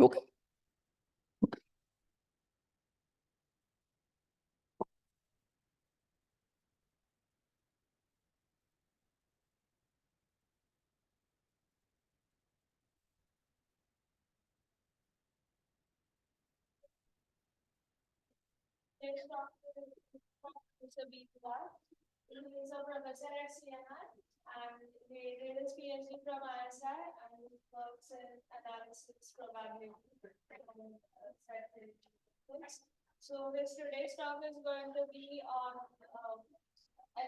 Okay. Okay. Next doctor is a B1. He is a professor at CNR and he did his PhD from ISI and he works in analysis probability. So his today's talk is going to be on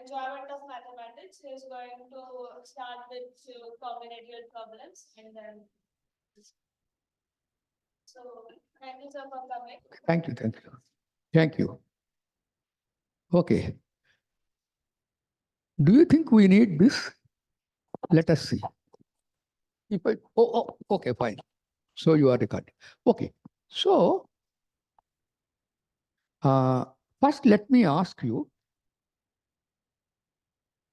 enjoyment of mathematics. He is going to start with combinatorial problems and then. So thank you sir for coming. Thank you. Thank you. Thank you. Okay. Do you think we need this? Let us see. If I, okay, fine. So you are recording. Okay. So first, let me ask you,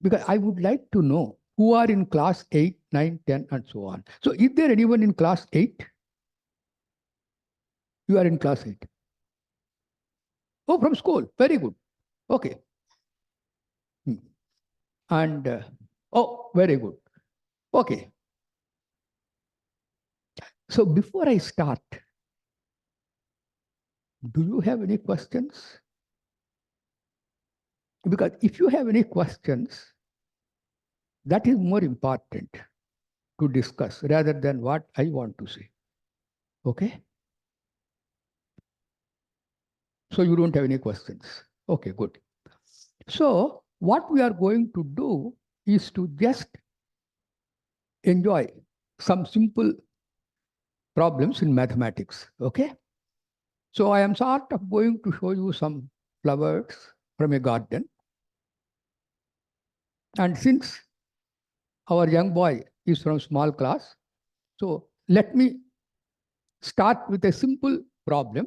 because I would like to know who are in class 8, 9, 10, and so on. So is there anyone in class 8? You are in class 8. Oh, from school. Very good. Okay. And, oh, very good. Okay. So before I start, do you have any questions? Because if you have any questions, that is more important to discuss rather than what I want to say. Okay? So you don't have any questions. Okay, good. So what we are going to do is to just enjoy some simple problems in mathematics. Okay? So I am sort of going to show you some flowers from a garden. And since our young boy is from small class, so let me start with a simple problem.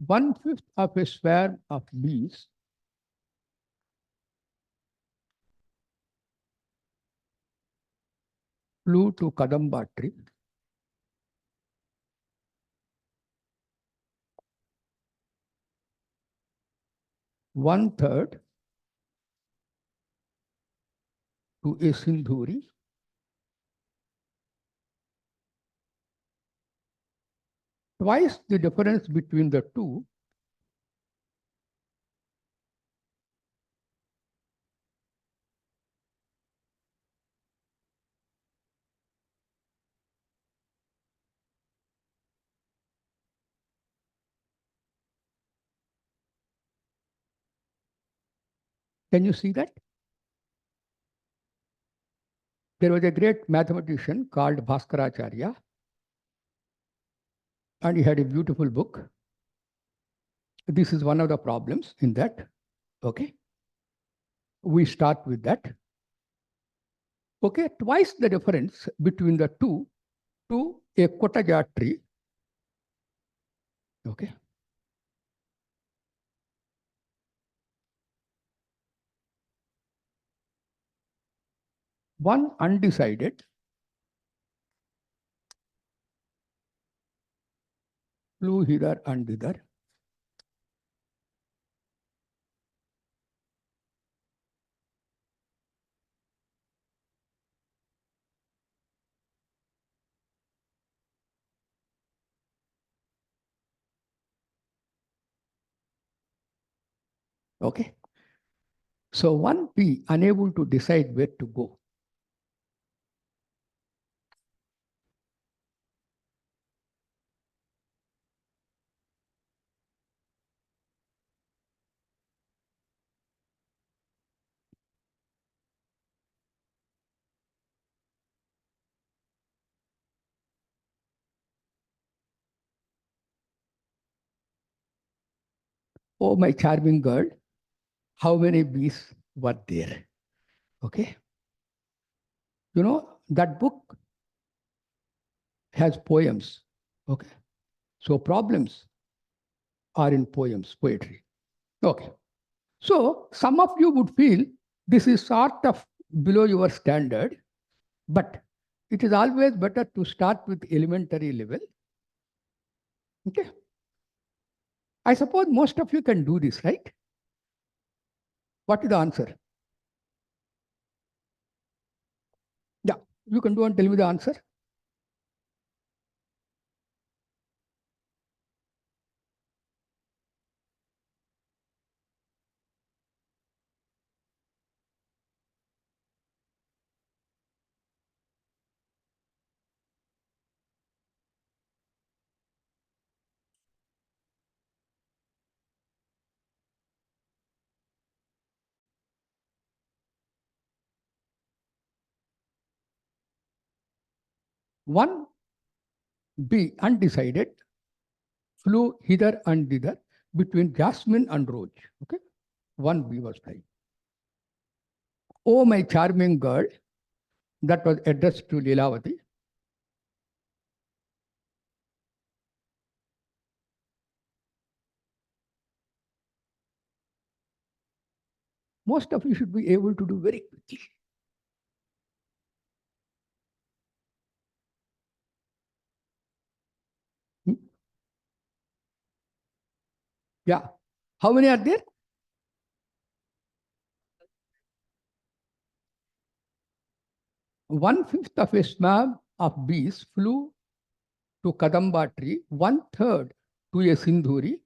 One-fifth of a swarm of bees flew to Kadamba tree. One-third to a Sindhuri. Twice the difference between the two. Can you see that? There was a great mathematician called Bhaskaracharya, and he had a beautiful book. This is one of the problems in that. Okay. We start with that. Okay, twice the difference between the two to a Kotaja tree. Okay. One undecided flew hither and thither. Okay. So one bee unable to decide where to go. Oh, my charming girl, how many bees were there? Okay. You know, that book has poems. Okay. So problems or in poems, poetry. Okay. So some of you would feel this is sort of below your standard, but it is always better to start with elementary level. Okay. I suppose most of you can do this, right? What is the answer? Yeah, you can do and tell me the answer. One B, undecided, flew hither and thither between jasmine and rose. Okay. One B was flying. Oh, my charming girl, that was addressed to Leelavati. Most of you should be able to do very quickly. Hmm? Yeah. How many are there? 1/5 of a swarm of bees flew to Kadamba tree, 1/3 to a Sindhuri,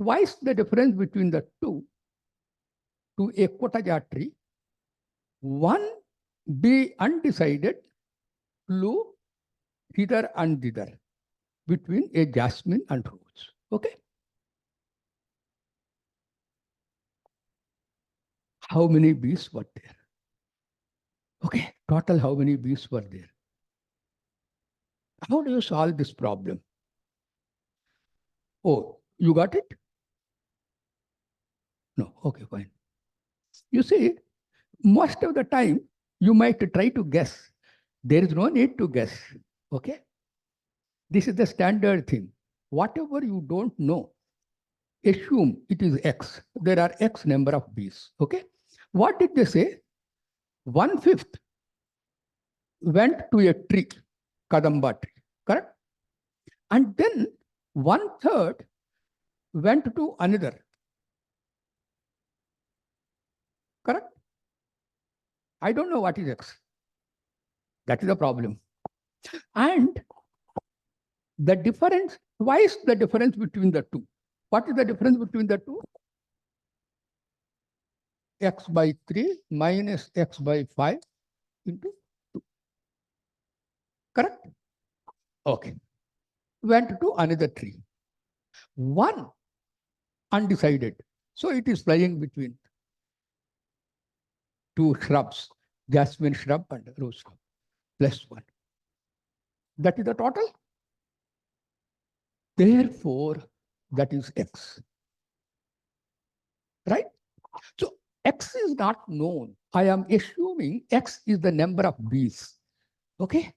twice the difference between the two to a Kotaja tree. One bee undecided flew hither and thither between a jasmine and rose. Okay. How many bees were there? Okay. Total, how many bees were there? How do you solve this problem? Oh, you got it? No. Okay, fine. You see, most of the time, you might try to guess. There is no need to guess. Okay. This is the standard thing. Whatever you don't know, assume it is X. There are X number of bees. Okay. What did they say? 1/5 went to a tree, Kadamba tree, correct? And then 1/3 went to another, correct? I don't know what is X. That is the problem. And the difference, twice the difference between the two. What is the difference between the two? X by 3 minus X by 5 into 2. Correct? Okay. Went to another tree. One undecided. So it is flying between two shrubs, jasmine shrub and rose shrub, plus 1. That is the total. Therefore, that is X. Right? So X is not known. I am assuming X is the number of bees. Okay?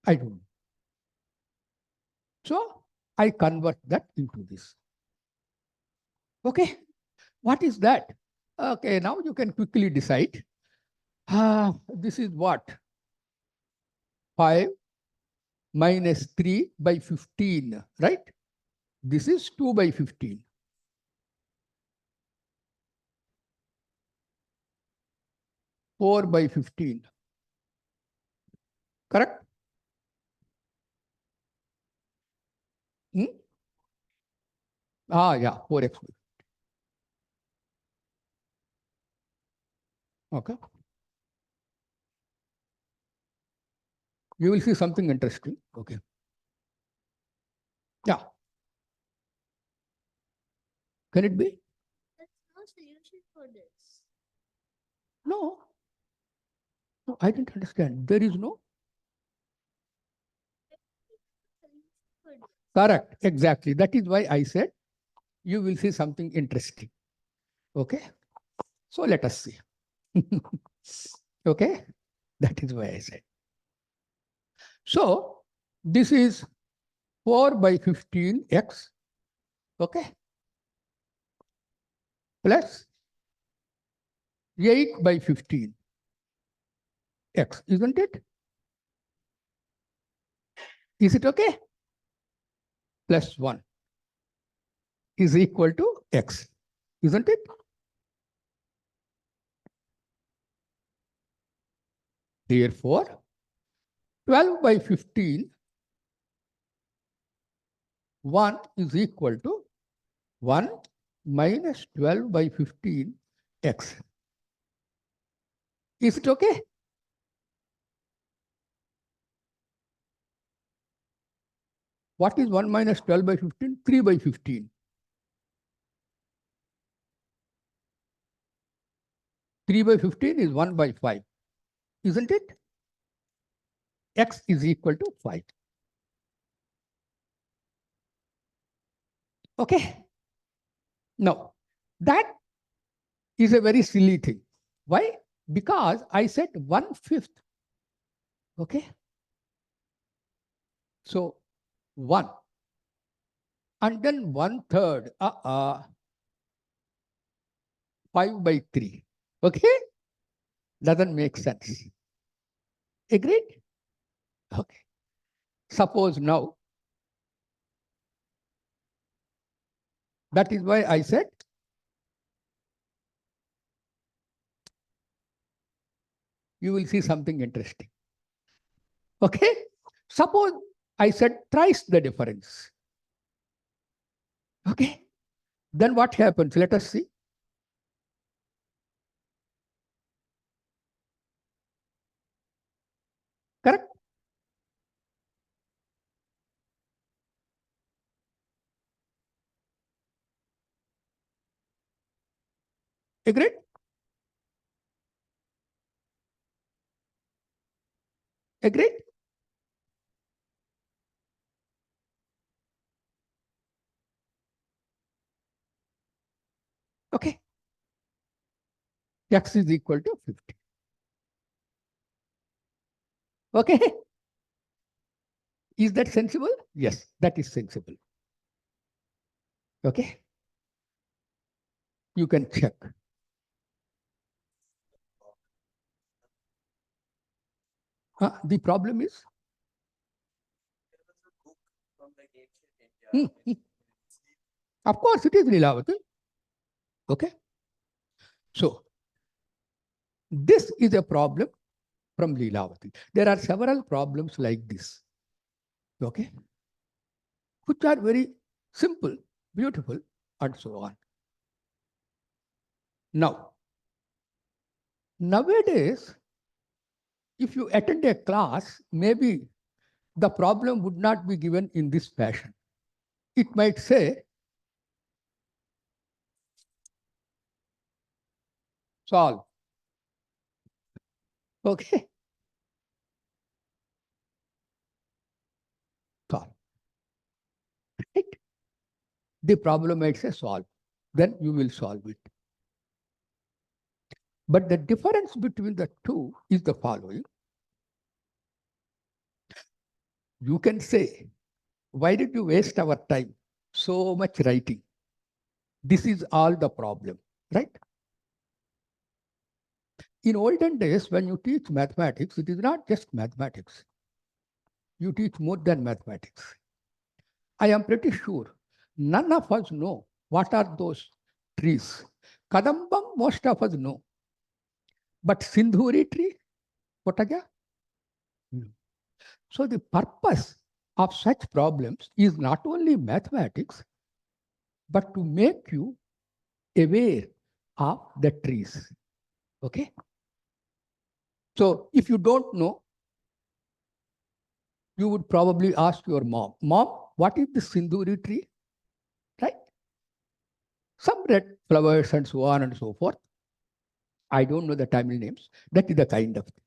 I don't know. So I convert that into this. Okay? What is that? Okay, now you can quickly decide. This is what? 5 minus 3 by 15, right? This is 2 by 15. 4 by 15. Correct? Hmm? Yeah, 4x. Okay. You will see something interesting. Okay. Yeah. Can it be? There's no solution for this. No. No, I didn't understand. There is no. Correct. Exactly. That is why I said you will see something interesting. Okay. So let us see. Okay. That is why I said. So this is 4 by 15x, okay, plus 8 by 15x, isn't it? Is it okay? Plus 1 is equal to x, isn't it? Therefore, 12 by 15, 1 is equal to 1 minus 12 by 15 x. Is it okay? What is 1 minus 12 by 15? 3 by 15. 3 by 15 is 1 by 5. Isn't it? X is equal to 5. Okay. Now, that is a very silly thing. Why? Because I said 1/5. Okay. So 1. And then 1/3. 5 by 3. Okay. Doesn't make sense. Agreed? Okay. Suppose now, that is why I said you will see something interesting. Okay? Suppose I said thrice the difference. Okay? Then what happens? Let us see. Correct? Agreed? Agreed? Okay. X is equal to 50. Okay? Is that sensible? Yes, that is sensible. Okay? You can check. The problem is? Of course, it is Leelavati. Okay? So, this is a problem from Leelavati. There are several problems like this. Okay? Which are very simple, beautiful, and so on. Now, nowadays, if you attend a class, maybe the problem would not be given in this fashion. It might say, solve. Okay? Solve. Right? The problem might say solve. Then you will solve it. But the difference between the two is the following. You can say, why did you waste our time? So much writing. This is all the problem, right? In olden days, when you teach mathematics, it is not just mathematics. You teach more than mathematics. I am pretty sure none of us know what are those trees. Kadambam, most of us know. But Sindhuri tree, what again? So the purpose of such problems is not only mathematics, but to make you aware of the trees. Okay? So if you don't know, you would probably ask your mom, Mom, what is the Sindhuri tree? Right? Some red flowers and so on and so forth. I don't know the Tamil names. That is the kind of thing.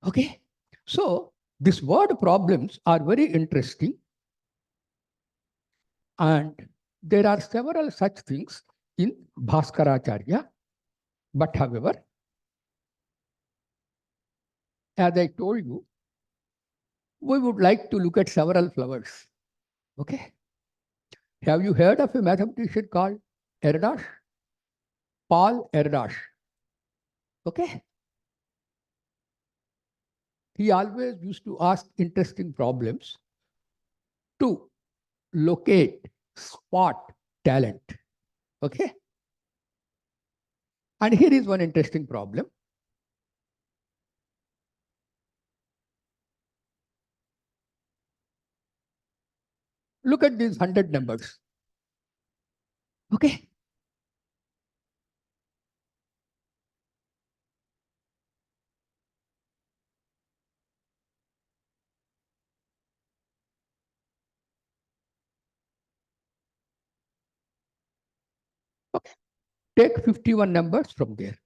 Okay? So these word problems are very interesting. And there are several such things in Bhaskaracharya. But however, as I told you, we would like to look at several flowers. Okay. Have you heard of a mathematician called Erdos? Paul Erdos. Okay. He always used to ask interesting problems to locate, spot talent. Okay. And here is one interesting problem. Look at these 100 numbers. Okay. Okay. Take 51 numbers from there.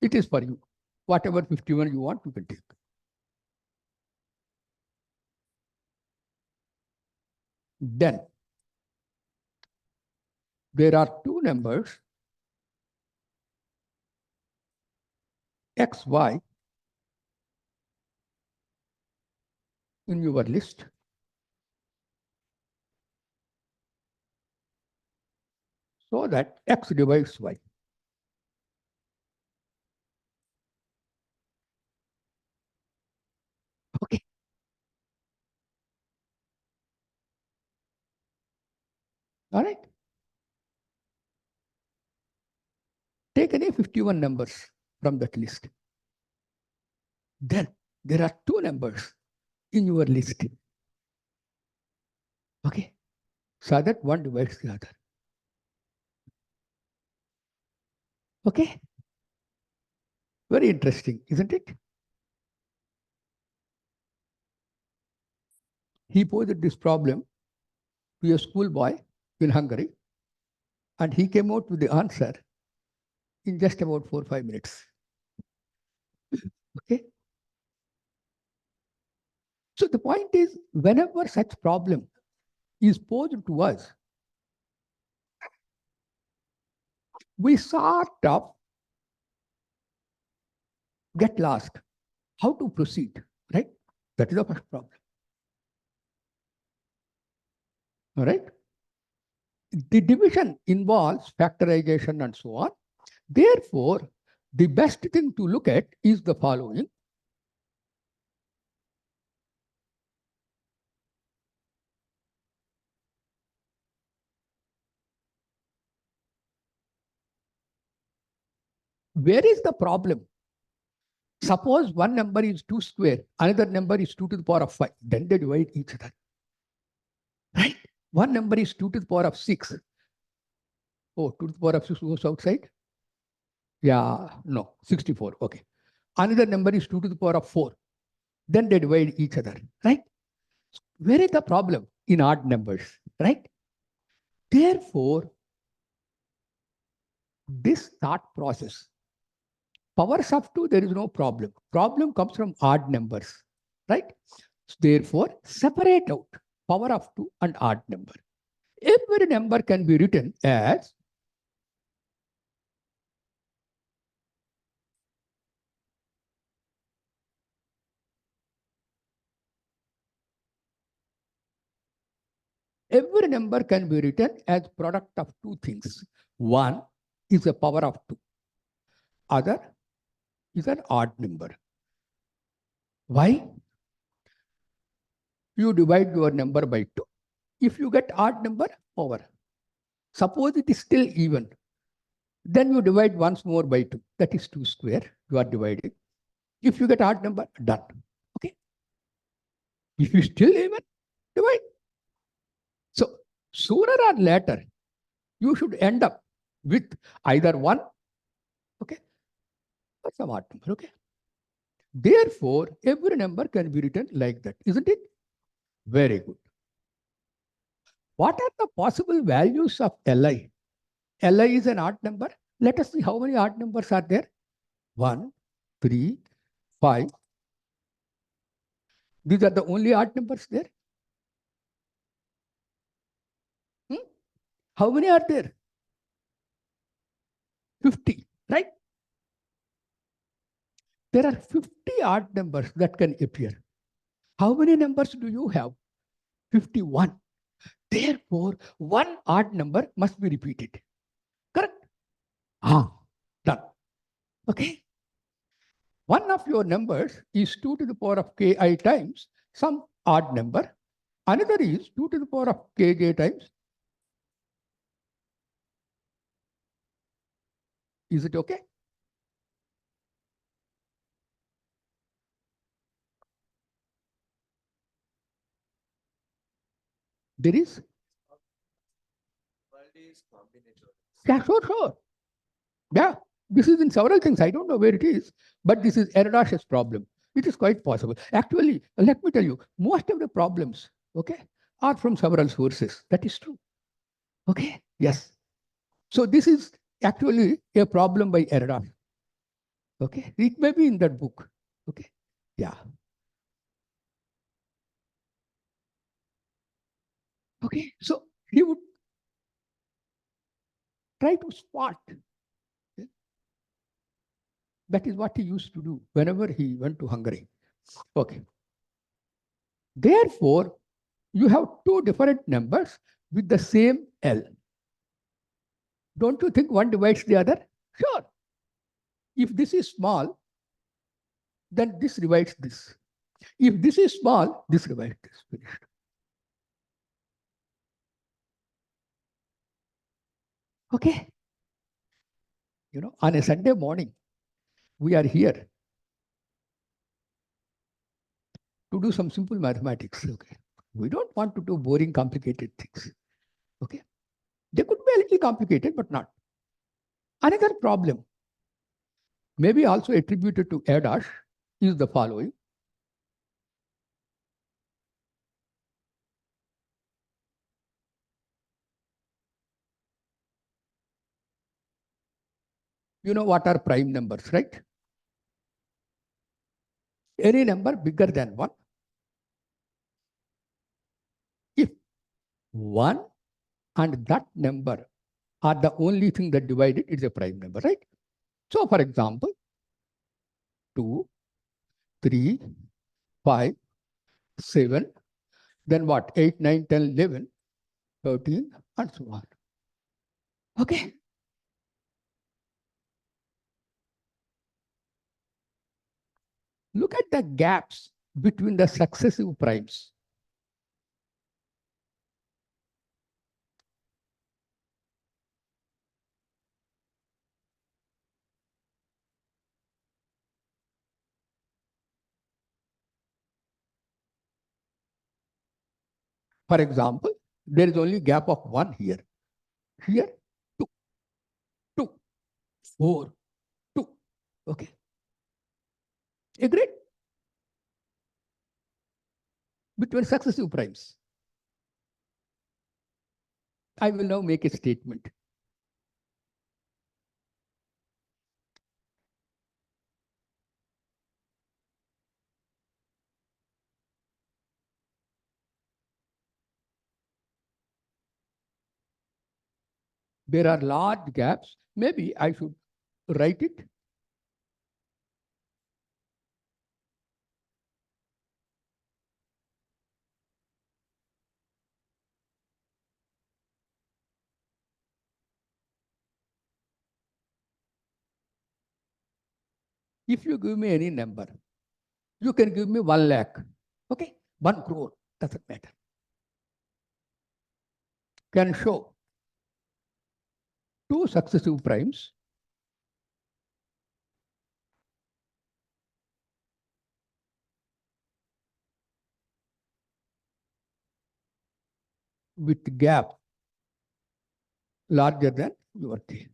It is for you. Whatever 51 you want, you can take. Then there are two numbers, X, Y, in your list. So that X divides Y. Okay. All right. Take any 51 numbers from that list. Then there are two numbers in your list. Okay. So that one divides the other. Okay. Very interesting, isn't it? He posed this problem to a schoolboy in Hungary, and he came out with the answer in just about 4 or 5 minutes. Okay. So the point is, whenever such problem is posed to us, we sort of get lost. How to proceed, right? That is the first problem. All right. The division involves factorization and so on. Therefore, the best thing to look at is the following. Where is the problem? Suppose one number is 2 square, another number is 2 to the power of 5. Then they divide each other. Right? One number is 2 to the power of 6. Oh, 2 to the power of 6 goes outside? Yeah, no, 64. Okay. Another number is 2 to the power of 4. Then they divide each other. Right? Where is the problem? In odd numbers. Right? Therefore, this thought process, powers of 2, there is no problem. Problem comes from odd numbers. Right? Therefore, separate out power of 2 and odd number. Every number can be written as every number can be written as product of two things. One is a power of 2. Other is an odd number. Why? You divide your number by 2. If you get odd number, power. Suppose it is still even. Then you divide once more by 2. That is 2 square. You are dividing. If you get odd number, done. Okay. If you still even, divide. So sooner or later, you should end up with either 1, okay, or some odd number. Okay. Therefore, every number can be written like that, isn't it? Very good. What are the possible values of Li? Li is an odd number. Let us see how many odd numbers are there. 1, 3, 5. These are the only odd numbers there. How many are there? 50, right? There are 50 odd numbers that can appear. How many numbers do you have? 51. Therefore, one odd number must be repeated. Correct? Done. Okay. One of your numbers is 2 to the power of ki times some odd number. Another is 2 to the power of kj times. Is it okay? There is? Yeah, sure. Yeah, this is in several things. I don't know where it is, but this is Erdős' problem. It is quite possible. Actually, let me tell you, most of the problems, okay, are from several sources. That is true. Okay, yes. So this is actually a problem by Erdős. Okay, it may be in that book. Okay, yeah. Okay, so he would try to spot. That is what he used to do whenever he went to Hungary. Okay. Therefore, you have two different numbers with the same L. Don't you think one divides the other? Sure. If this is small, then this divides this. If this is small, this divides this. Finished. Okay. You know, on a Sunday morning, we are here to do some simple mathematics. Okay. We don't want to do boring, complicated things. Okay. They could be a little complicated, but not. Another problem, maybe also attributed to Erdős, is the following. You know what are prime numbers, right? Any number bigger than 1. If 1 and that number are the only thing that divide it, it's a prime number, right? So, for example, 2, 3, 5, 7, then what? 8, 9, 10, 11, 13, and so on. Okay. Look at the gaps between the successive primes. For example, there is only gap of 1 here. Here, 2, 2, 4, 2. Okay. Agreed? Between successive primes. I will now make a statement. There are large gaps. Maybe I should write it. If you give me any number, you can give me 1 lakh. Okay, 1 crore, doesn't matter. Can show 2 successive primes with gap larger than your k.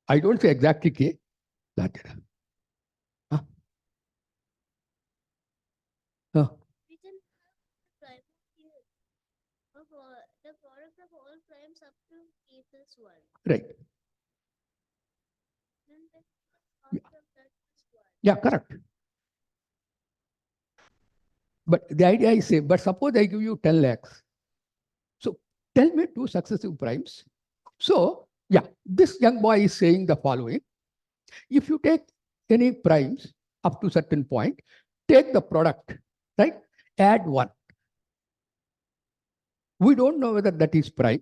I don't say exactly k, larger. Huh? Huh? We can have the prime here. The product of all primes up to k plus 1. Right. Then the Yeah. of that is 1. Yeah, correct. But the idea is same. But suppose I give you 10 lakhs. So tell me 2 successive primes. So, yeah, this young boy is saying the following. If you take any primes up to certain point, take the product, right? Add 1. We don't know whether that is prime.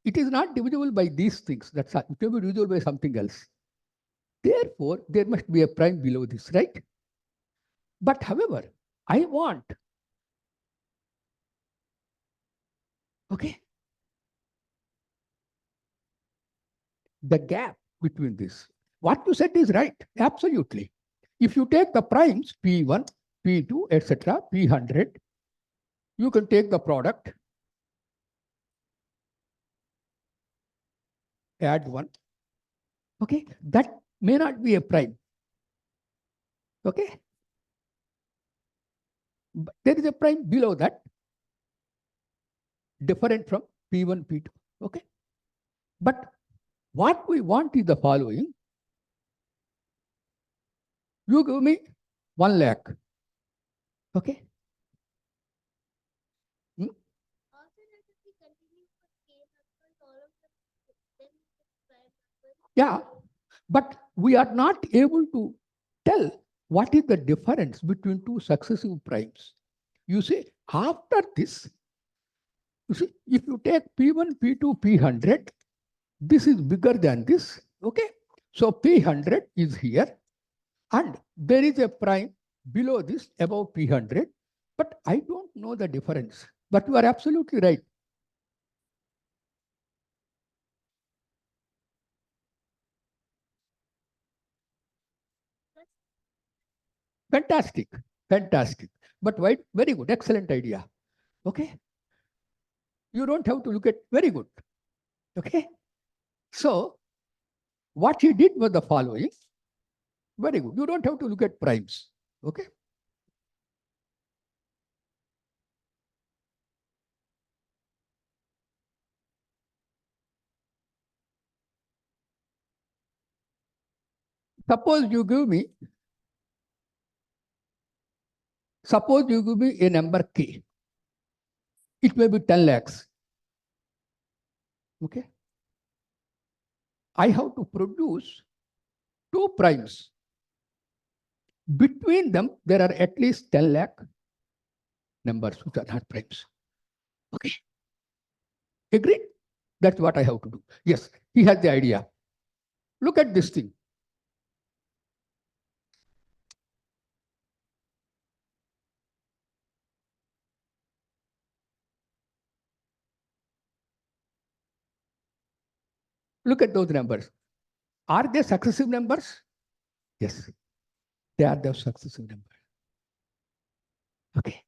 It is not divisible by these things. That's all. It will be divisible by something else. Therefore, there must be a prime below this, right? But however, I want, okay, the gap between this. What you said is right, absolutely. If you take the primes, P1, P2, etc., P100, you can take the product, add 1. Okay, that may not be a prime. Okay, but there is a prime below that, different from P1, P2. Okay, but what we want is the following. You give me 1 lakh. Okay. Hmm? Yeah, but we are not able to tell what is the difference between two successive primes. You see, after this, you see, if you take P1, P2, P100, this is bigger than this. Okay. So P100 is here, and there is a prime below this above P100, but I don't know the difference. But you are absolutely right. Fantastic. Fantastic. But why? Very good. Excellent idea. Okay. You don't have to look at very good. Okay. So what he did was the following. Very good. You don't have to look at primes. Okay. Suppose you give me a number K. It may be 10 lakhs. Okay. I have to produce two primes. Between them, there are at least 10 lakh numbers which are not primes. Okay. Agreed? That's what I have to do. Yes, he has the idea. Look at this thing. Look at those numbers. Are they successive numbers? Yes, they are the successive numbers. Okay.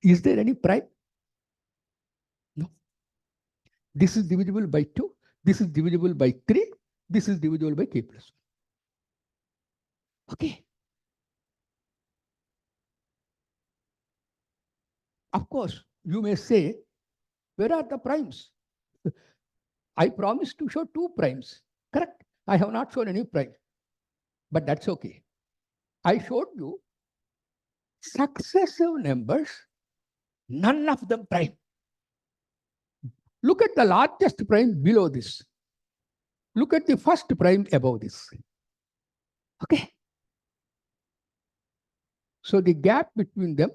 Is there any prime? No. This is divisible by 2. This is divisible by 3. This is divisible by k plus 1. Okay. Of course, you may say, where are the primes? I promised to show 2 primes. Correct. I have not shown any prime. But that's okay. I showed you successive numbers, none of them prime. Look at the largest prime below this. Look at the first prime above this. Okay. So the gap between them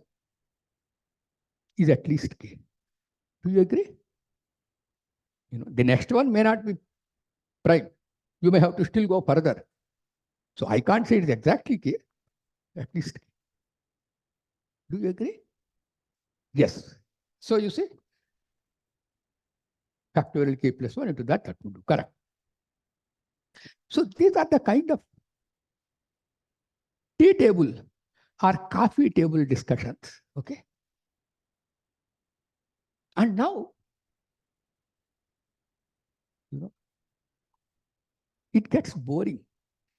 is at least k. Do you agree? The next one may not be prime. You may have to still go further. So I can't say it's exactly k, at least k. Do you agree? Yes. So you see, factorial k plus 1 into that would do. Correct. So these are the kind of tea table or coffee table discussions. Okay. And now, it gets boring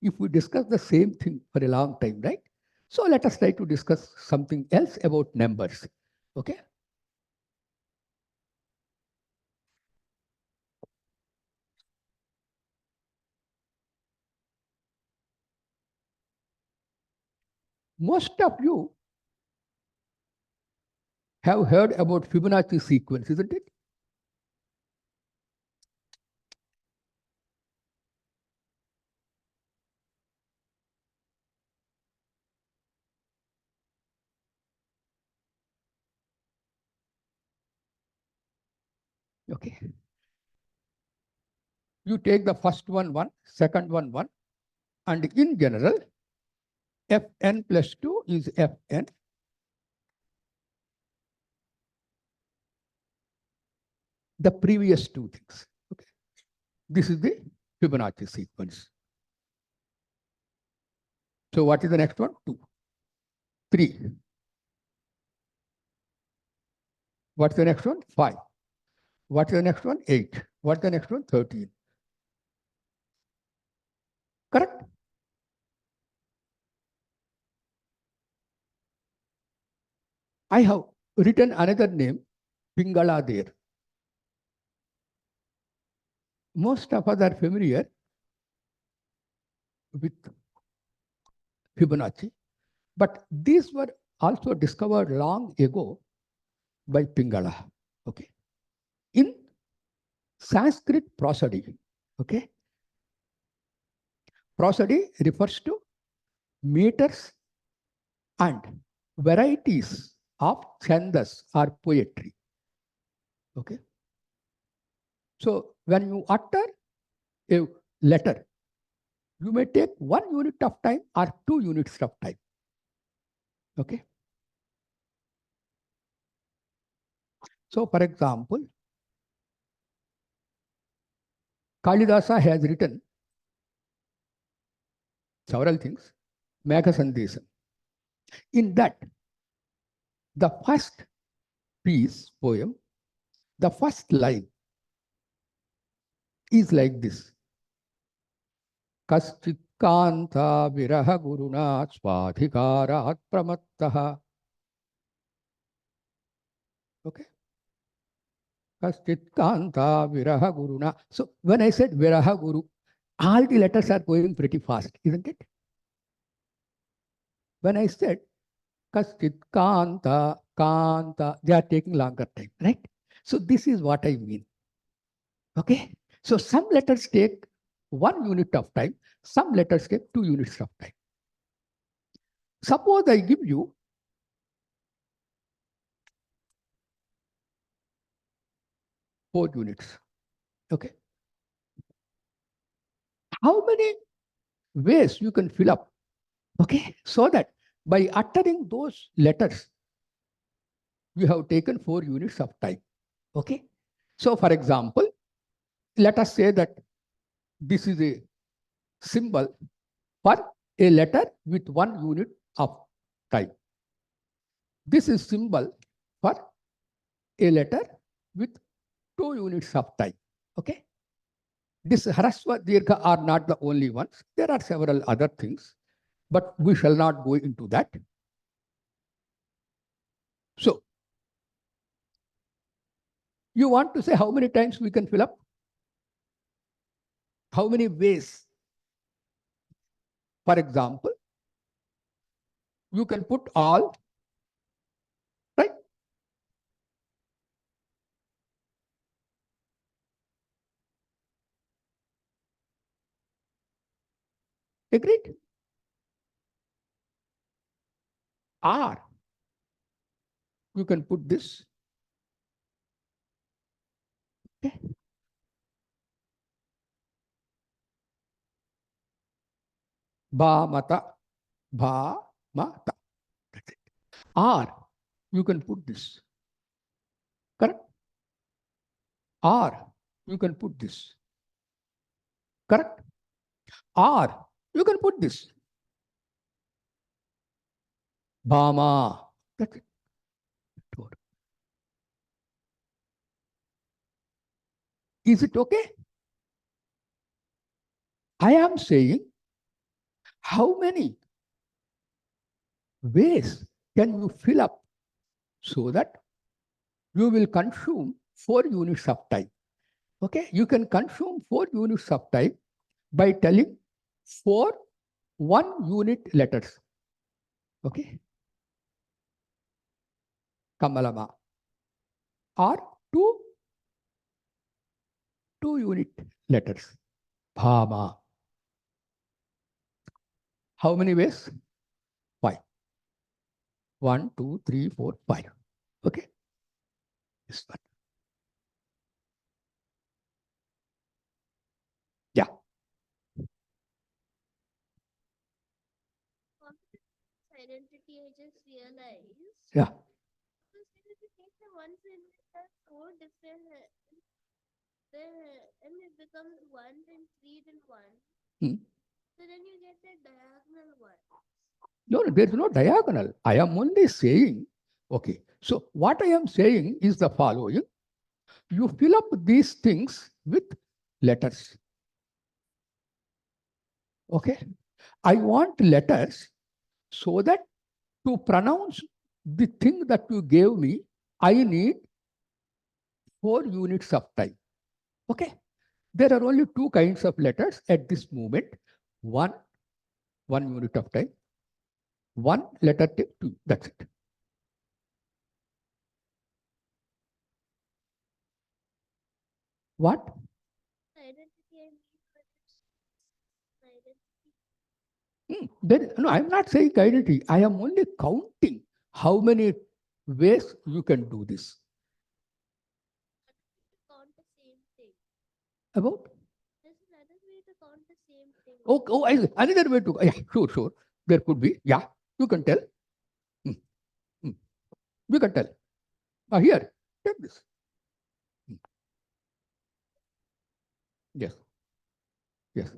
if we discuss the same thing for a long time, right? So let us try to discuss something else about numbers. Okay. Most of you have heard about Fibonacci sequence, isn't it? Okay. You take the first one 1, second one 1, and in general, Fn plus 2 is Fn. The previous two things. Okay. This is the Fibonacci sequence. So what is the next one? 2. 3. What's the next one? 5. What's the next one? 8. What's the next one? 13. Correct? I have written another name, Pingala, there. Most of us are familiar with Fibonacci, but these were also discovered long ago by Pingala. Okay. In Sanskrit prosody, okay, prosody refers to meters and varieties of chandas or poetry. Okay. So when you utter a letter, you may take 1 unit of time or 2 units of time. Okay. So for example, Kalidasa has written several things, Megha Sandesam. In that, the first piece, poem, the first line is like this. Kaschit kanta viraha guruna swadhikarat pramattaha. Okay. Kaschit kanta viraha guruna. So when I said viraha guru, all the letters are going pretty fast, isn't it? When I said Kaschit kanta, kanta, they are taking longer time, right? So this is what I mean. Okay. So some letters take 1 unit of time, some letters take 2 units of time. Suppose I give you 4 units. Okay. How many ways you can fill up? Okay. So that by uttering those letters, you have taken 4 units of time. Okay. So for example, let us say that this is a symbol for a letter with 1 unit of time. This is symbol for a letter with 2 units of time. Okay. This Hraswa Dirgha are not the only ones. There are several other things, but we shall not go into that. So, you want to say how many times we can fill up? How many ways? For example, you can put all, right? Agreed? Or you can put this. Okay. Ba mata, ba mata. That's it. Or you can put this. Correct? Or you can put this. Correct? Or you can put this. Bama. That's it. Is it okay? I am saying how many ways can you fill up so that you will consume 4 units of time. Okay, you can consume 4 units of time by telling 4 1 unit letters. Okay, Kamalama, or 2 unit letters. Bhama. How many ways? 5. 1, 2, 3, 4, 5. Okay, this one. I just realized. Yeah. Because if you take the one sentence that's so different, and it becomes one, then three, then one. Hmm. So then you get the diagonal one. No, there is no diagonal. I am only saying, okay. So what I am saying is the following. You fill up these things with letters. Okay. I want letters so that to pronounce the thing that you gave me, I need 4 units of time. Okay. There are only two kinds of letters at this moment. One unit of time. One letter take two. That's it. What? Identity I mean, but it's identity. No, I'm not saying identity. I am only counting how many ways you can do this. Count the same thing. About? There's another way to count the same thing. Another way to, yeah, sure. There could be, yeah, you can tell. Hmm, hmm. You can tell. Here, take this. Hmm. Yes, yes.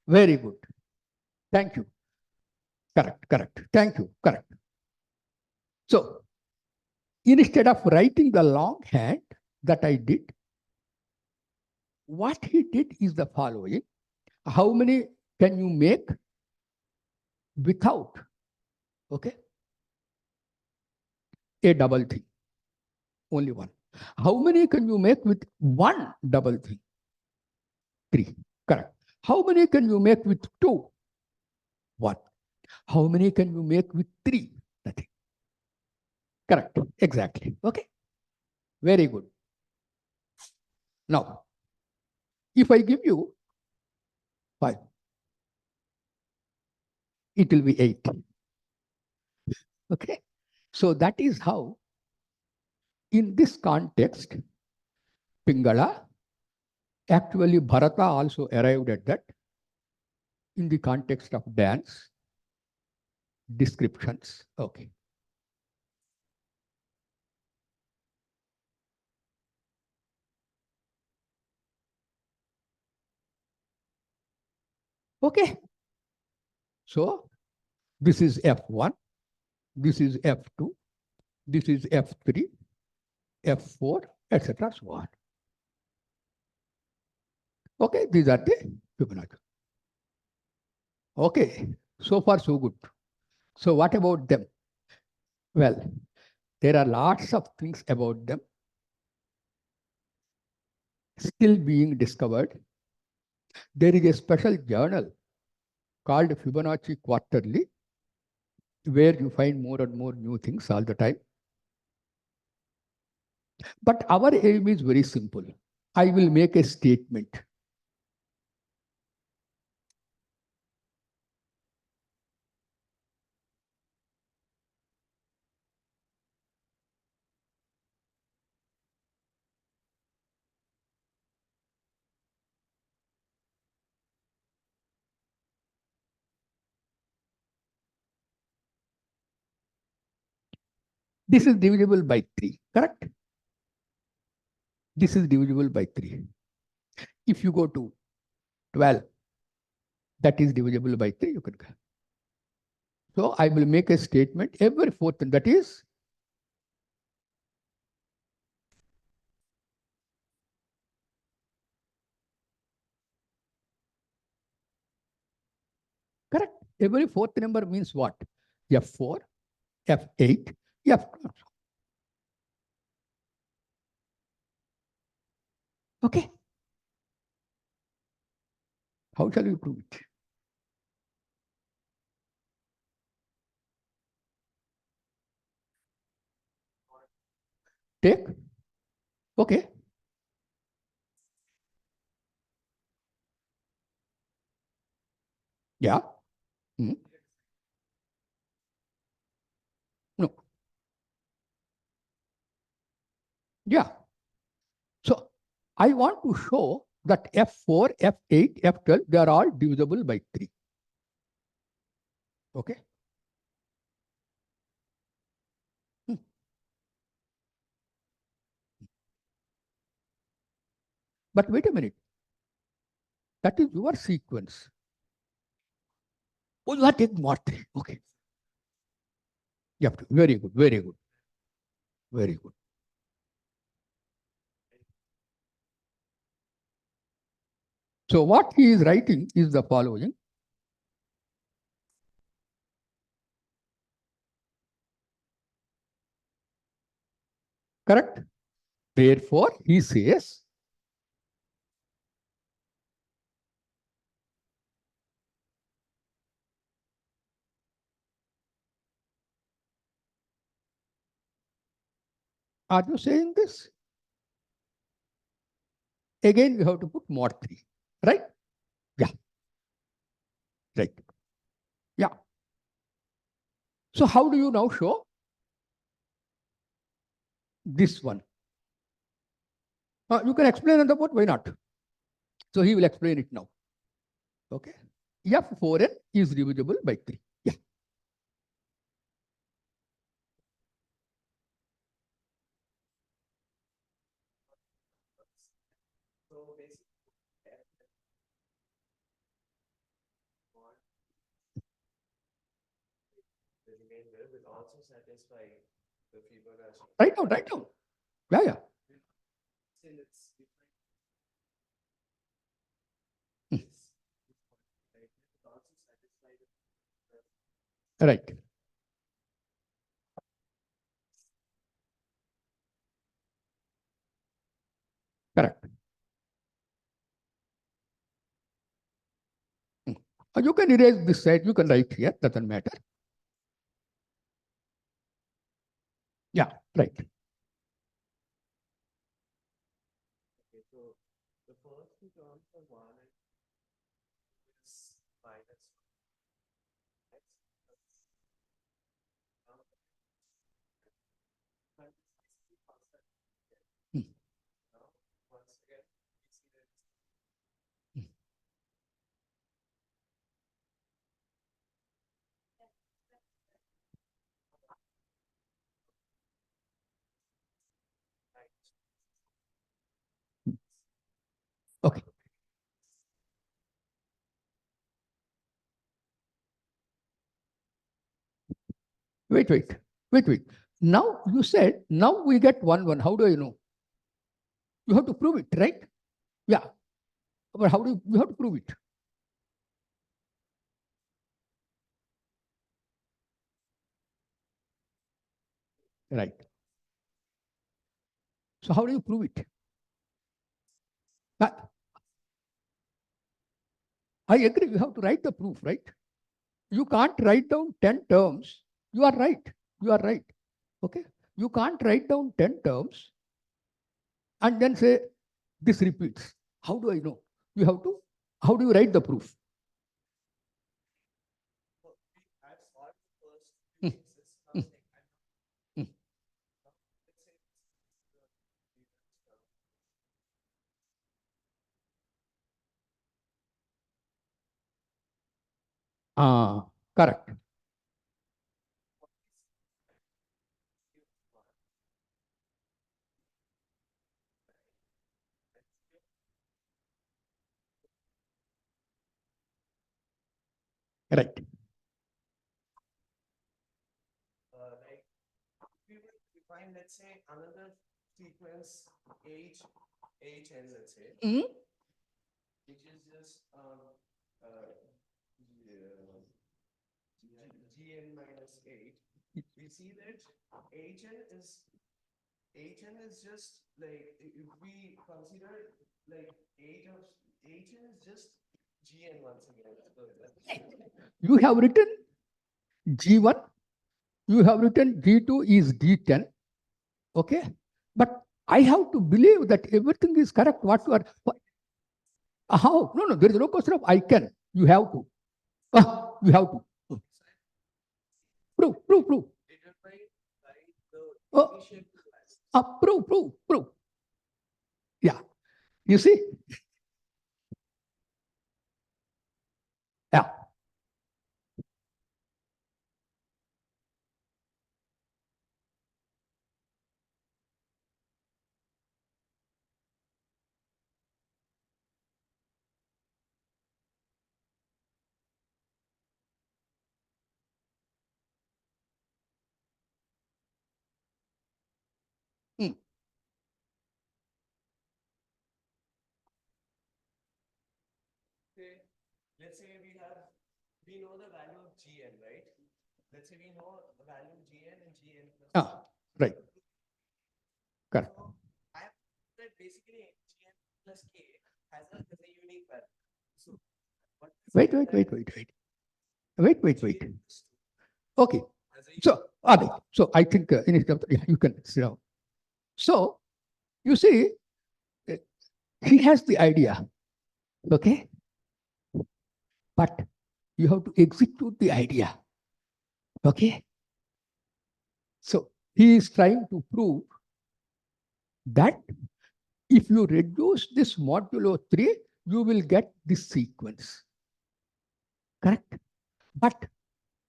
Very good. Thank you. Correct. Thank you. Correct. So, instead of writing the longhand that I did, what he did is the following. How many can you make without, okay, a double thing? Only one. How many can you make with one double thing? 3. Correct. How many can you make with 2? 1. How many can you make with 3? Nothing. Correct. Exactly. Okay. Very good. Now, if I give you 5, it will be 8. Okay. So that is how, in this context, Pingala, actually Bharata also arrived at that in the context of dance descriptions. Okay. Okay. So this is F1, this is F2, this is F3, F4, etc. So on. Okay, these are the Fibonacci. Okay, so far so good. So what about them? Well, there are lots of things about them still being discovered. There is a special journal called Fibonacci Quarterly, where you find more and more new things all the time. But our aim is very simple. I will make a statement. This is divisible by 3, correct? This is divisible by 3. If you go to 12, that is divisible by 3, you can go. So I will make a statement every fourth, and that is correct. Every fourth number means what? F4, F8, F2. Okay. How shall you prove it? Take. Okay. Yeah. Hmm. No. Yeah. So I want to show that F4, F8, F12, they are all divisible by 3. Okay. Hmm. But wait a minute. That is your sequence. Oh, you are taking more three. Okay. You have to. Very good. Very good. Very good. So what he is writing is the following. Correct? Therefore, he says, are you saying this? Again, we have to put mod 3. Right? Yeah. Right. Yeah. So how do you now show this one? You can explain on the board. Why not? So he will explain it now. Okay. F4n is divisible by 3. Yeah. So basically, the remainder will also satisfy the Fibonacci. Write down, write down. Yeah, yeah. Still, it's Hmm. also satisfy Right. Correct. Hmm. You can erase this side. You can write here. Doesn't matter. Yeah. Right. Okay, so the first two terms are 1 and 2 is minus x. Hmm. Now, once again, we see that Hmm. Okay. Wait, wait. Wait, wait. Now you said, now we get 1, 1. How do I know? You have to prove it, right? Yeah. But how do you have to prove it? Right. So how do you prove it? I agree. You have to write the proof, right? You can't write down 10 terms. You are right. You are right. Okay. You can't write down 10 terms and then say this repeats. How do I know? You have to, how do you write the proof? I've solved the first Hmm. two cases. Now, Hmm. Hmm. let's say Correct. Right. like we will define, let's say, another sequence HN, let's say, Hmm. which is just GN minus 8. We see that HN is just like, if we consider like 8 of HN is just GN once again. You have written G1, you have written G2 is D10. Okay. But I have to believe that everything is correct. What you are, how? No, no, there is no question of I can. You have to. You have to. Prove, prove, prove. Determined by the Oh, initial prove, prove, prove. Yeah. You see? Yeah. let's say we know the value of Gn, right? Let's say we know the value of Gn and Gn plus. Right. Correct. So I have that basically Gn plus K has a unique value. So what Wait. Okay. So, Adi, so I think you can sit down. So, you see, he has the idea, okay? But you have to execute the idea, okay? So, he is trying to prove that if you reduce this modulo 3, you will get this sequence. Correct? But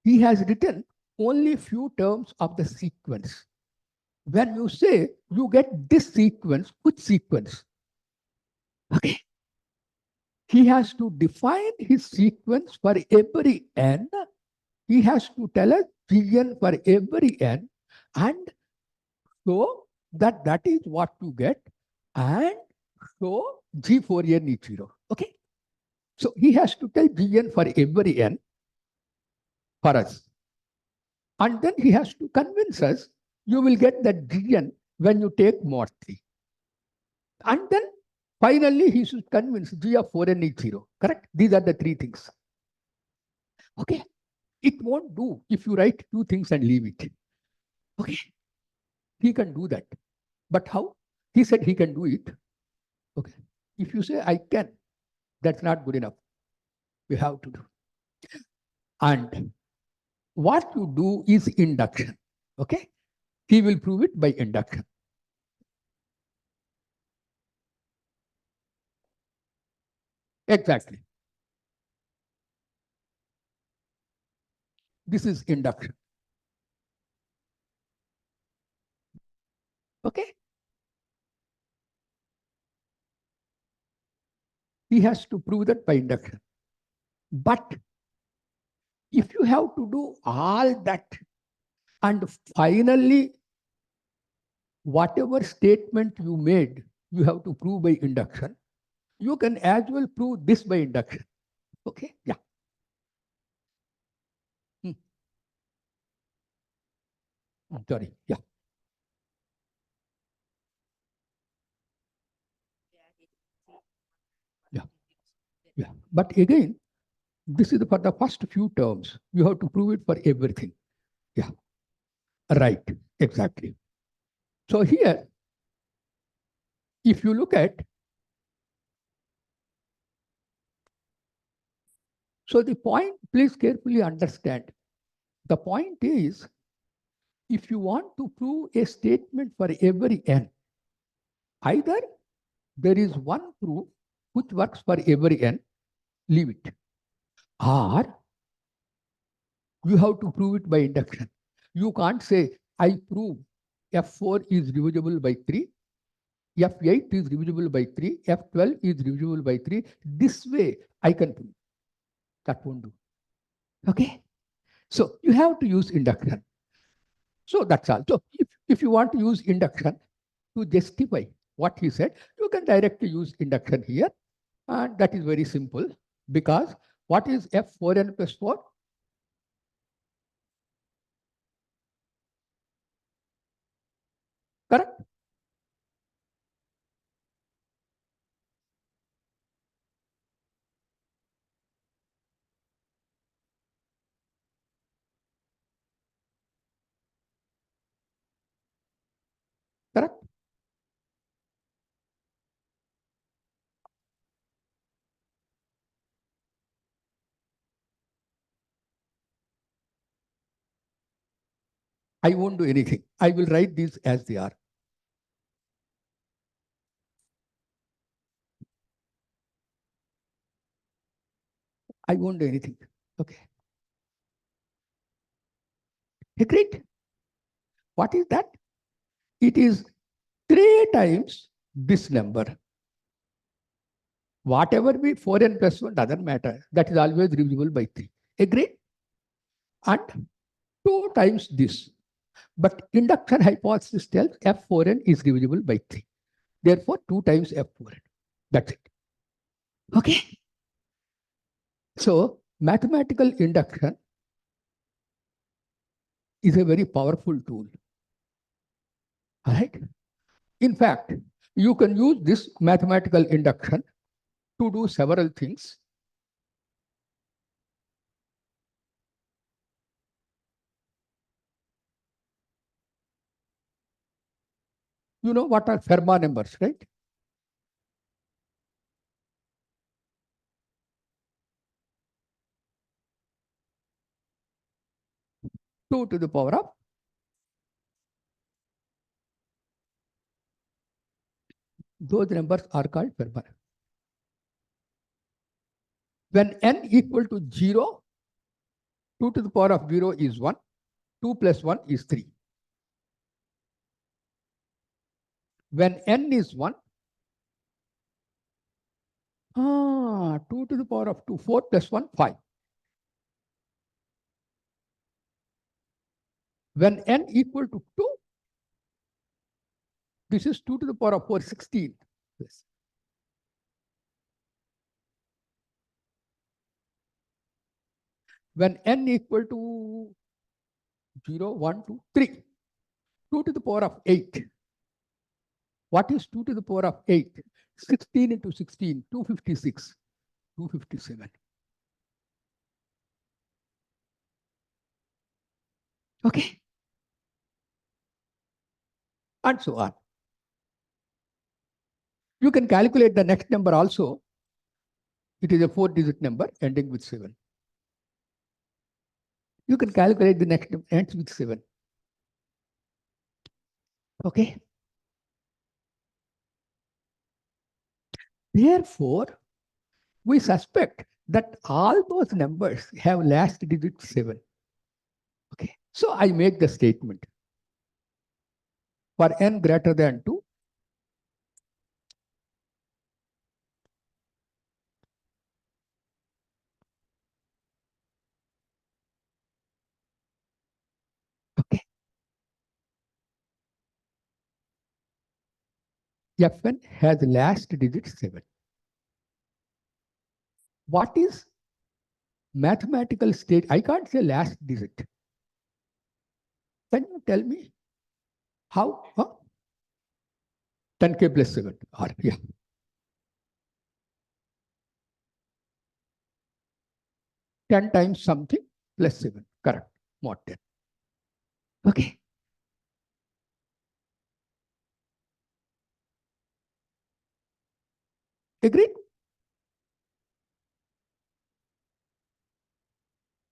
he has written only few terms of the sequence. When you say you get this sequence, which sequence? Okay. He has to define his sequence for every n. He has to tell us Gn for every n, and so that is what you get, and so G for n is 0. Okay. So he has to tell Gn for every n for us. And then he has to convince us you will get that Gn when you take mod 3. And then finally he should convince G of 4n is 0. Correct? These are the three things. Okay. It won't do if you write two things and leave it. Okay. He can do that. But how? He said he can do it. Okay. If you say I can, that's not good enough. We have to do. And what you do is induction. Okay. He will prove it by induction. Exactly. This is induction. Okay. He has to prove that by induction. But if you have to do all that and finally whatever statement you made, you have to prove by induction, you can as well prove this by induction. Okay? Yeah. Sorry. Yeah. Yeah. Yeah. But again, this is for the first few terms. You have to prove it for everything. Yeah. Right. Exactly. So here, if you look at, so the point, please carefully understand. The point is, if you want to prove a statement for every n, either there is one proof which works for every n, leave it. Or you have to prove it by induction. You can't say, I prove F4 is divisible by 3, F8 is divisible by 3, F12 is divisible by 3. This way I can prove. That won't do. Okay? So you have to use induction. So that's all. So if you want to use induction to justify what he said, you can directly use induction here. And that is very simple because what is F4n plus 4? Correct? Correct? I won't do anything. I will write these as they are. I won't do anything. Okay. Agreed? What is that? It is 3 times this number. Whatever be 4n plus 1 doesn't matter. That is always divisible by 3. Agreed? And 2 times this. But induction hypothesis tells F4n is divisible by 3. Therefore, 2 times F4n. That's it. Okay? So mathematical induction is a very powerful tool. All right. In fact, you can use this mathematical induction to do several things. You know what are Fermat numbers, right? Two to the power of those numbers are called Fermat. When n equal to 0, 2 to the power of 0 is 1, 2 plus 1 is 3. When n is 1, 2 to the power of 2, 4 plus 1, 5. When n equal to 2, this is 2 to the power of 4, 16. Yes. When n equal to 0, 1, 2, 3, 2 to the power of 8. What is 2 to the power of 8? 16 into 16, 256, 257. Okay. And so on. You can calculate the next number also. It is a 4-digit number ending with 7. You can calculate the next number ends with 7. Okay. Therefore, we suspect that all those numbers have last digit 7. Okay. So I make the statement. For n greater than 2, okay, Fn has last digit 7. What is mathematical state? I can't say last digit. Can you tell me how? 10k plus 7. Or, yeah. 10 times something plus 7. Correct. Mod 10. Okay. Agreed?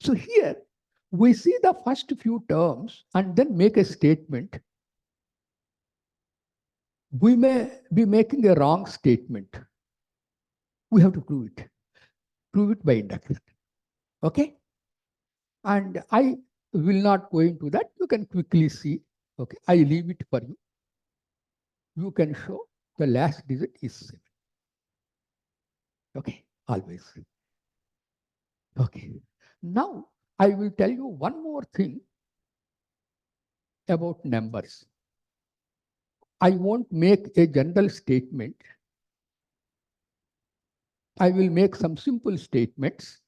So here we see the first few terms and then make a statement. We may be making a wrong statement. We have to prove it. Prove it by induction. Okay? And I will not go into that. You can quickly see. Okay, I leave it for you. You can show the last digit is 7. Okay, always. Okay. Now I will tell you one more thing about numbers. I won't make a general statement. I will make some simple statements.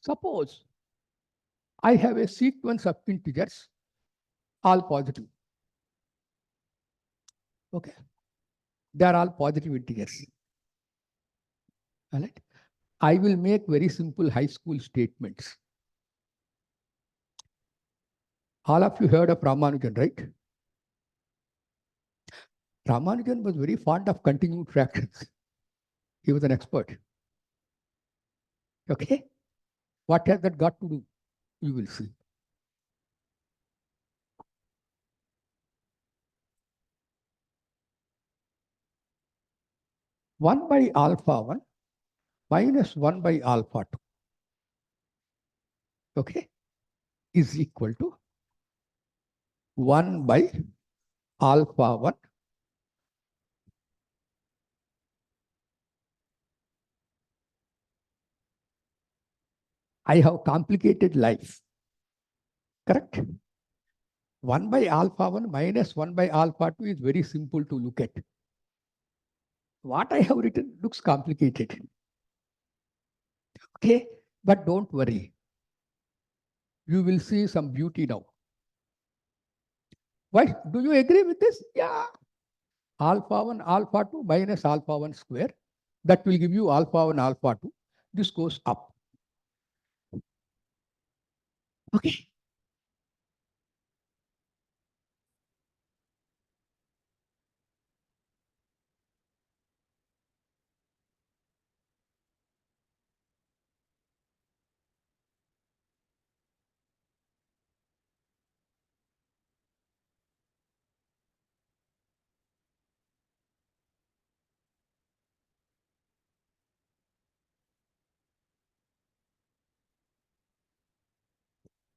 Suppose I have a sequence of integers, all positive. Okay. They are all positive integers. All right. I will make very simple high school statements. All of you heard of Ramanujan, right? Ramanujan was very fond of continued fractions. He was an expert. Okay? What has that got to do? You will see. One by alpha 1 minus 1 by alpha 2. Okay? Is equal to 1 by alpha 1 I have complicated life. Correct? 1 by alpha 1 minus 1 by alpha 2 is very simple to look at. What I have written looks complicated. Okay, but don't worry. You will see some beauty now. Why? Do you agree with this? Yeah. Alpha 1, alpha 2 minus alpha 1 square. That will give you alpha 1, alpha 2. This goes up. Okay.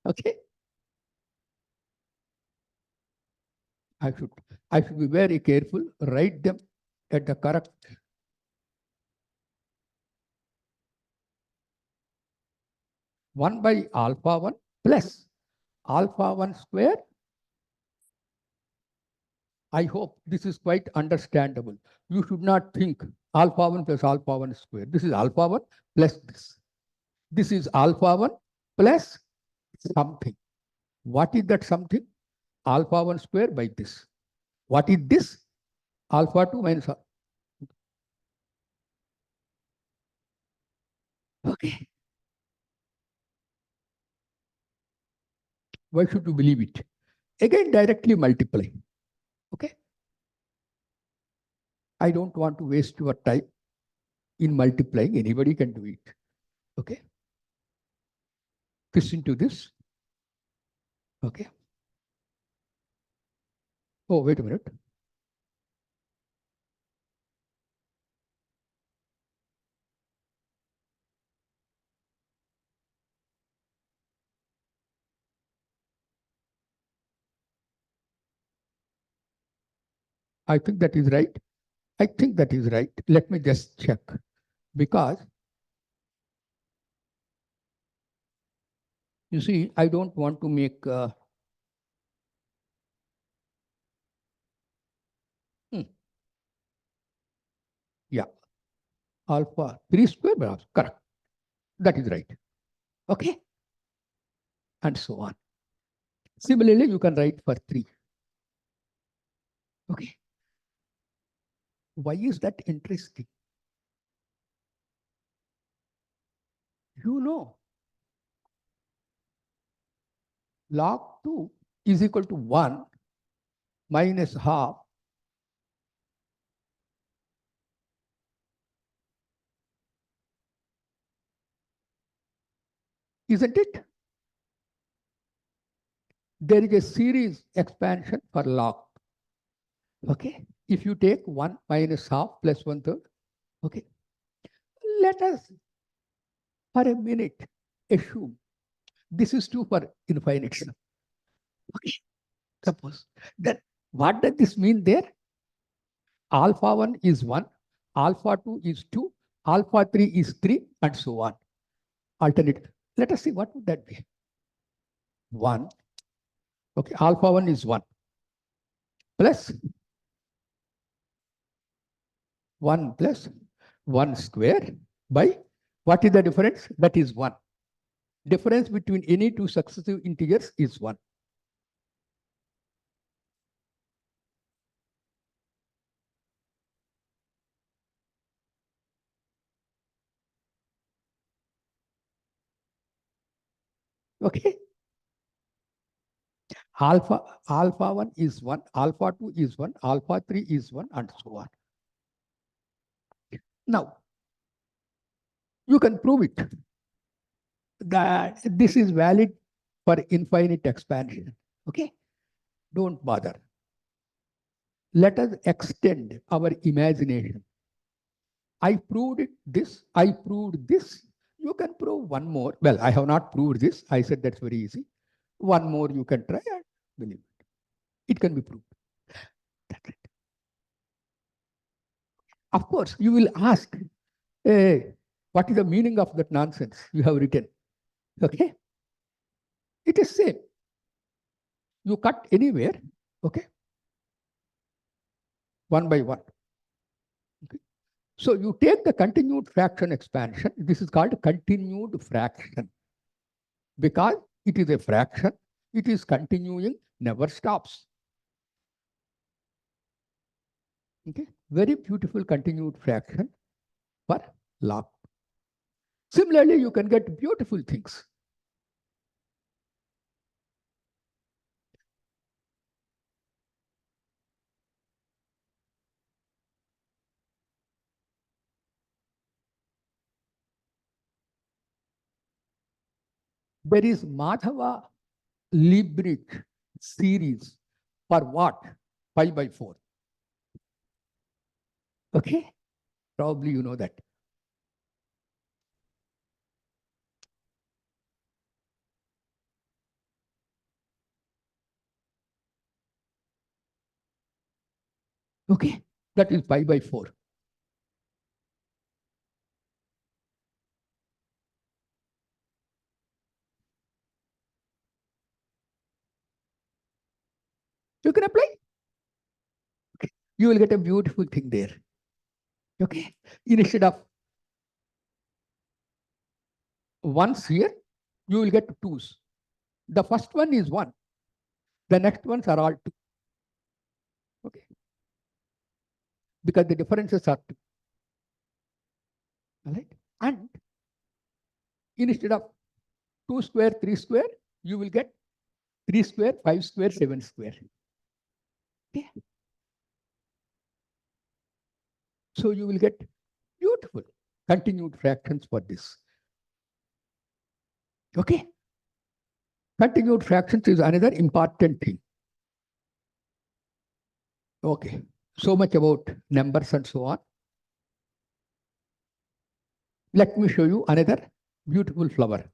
Okay. I should I should be very careful. Write them at the correct. 1 by alpha 1 plus alpha 1 square. I hope this is quite understandable. You should not think alpha 1 plus alpha 1 square. This is alpha 1 plus this. This is alpha 1 plus something. What is that something? Alpha 1 square by this. What is this? Alpha 2 minus alpha. Okay. Why should you believe it? Again, directly multiply. Okay. I don't want to waste your time in multiplying. Anybody can do it. Okay. This into this. Okay. Oh, wait a minute. I think that is right. I think that is right. Let me just check. Because, you see, I don't want to make... yeah. Alpha 3 square, perhaps. Correct. That is right. Okay. And so on. Similarly, you can write for 3. Okay. Why is that interesting? You know, log 2 is equal to 1 minus half isn't it? There is a series expansion for log. Okay. If you take 1 minus half plus 1/3, okay. Let us, for a minute, assume this is true for infinite. Okay. Suppose. Then what does this mean there? Alpha 1 is 1, alpha 2 is 2, alpha 3 is 3, and so on. Alternate. Let us see what would that be. 1. Okay. Alpha 1 is 1 plus 1 plus 1 square by what is the difference? That is 1. Difference between any two successive integers is 1. Okay. Alpha 1 is 1, alpha 2 is 1, alpha 3 is 1, and so on. Now, you can prove it that this is valid for infinite expansion. Okay. Don't bother. Let us extend our imagination. I proved this, I proved this. You can prove one more. Well, I have not proved this. I said that's very easy. One more you can try and believe it. It can be proved. That's it. Of course, you will ask, hey, what is the meaning of that nonsense you have written? Okay? It is same. You cut anywhere, okay? One by one. Okay. So you take the continued fraction expansion. This is called continued fraction because it is a fraction. It is continuing, never stops. Okay, very beautiful continued fraction for log. Similarly, you can get beautiful things. There is Madhava Liebrecht series for what? 5 by 4. Okay, probably you know that. Okay, that is 5 by 4. You can apply. Okay. You will get a beautiful thing there. Okay, instead of ones here, you will get twos. The first one is 1. The next ones are all 2. Okay, because the differences are 2. All right, and instead of 2 square, 3 square, you will get 3 square, 5 square, 7 square. Okay. So you will get beautiful continued fractions for this. Okay. Continued fractions is another important thing. Okay. So much about numbers and so on. Let me show you another beautiful flower.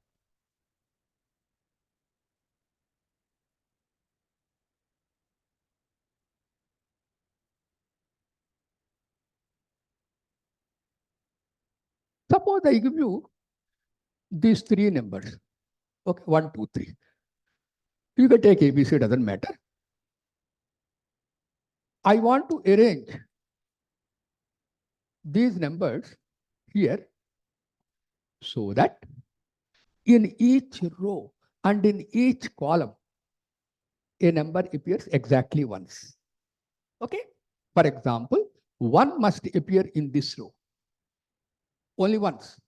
Suppose I give you these 3 numbers. Okay, 1, 2, 3. You can take ABC, doesn't matter. I want to arrange these numbers here so that in each row and in each column, a number appears exactly once. Okay? For example, 1 must appear in this row only once.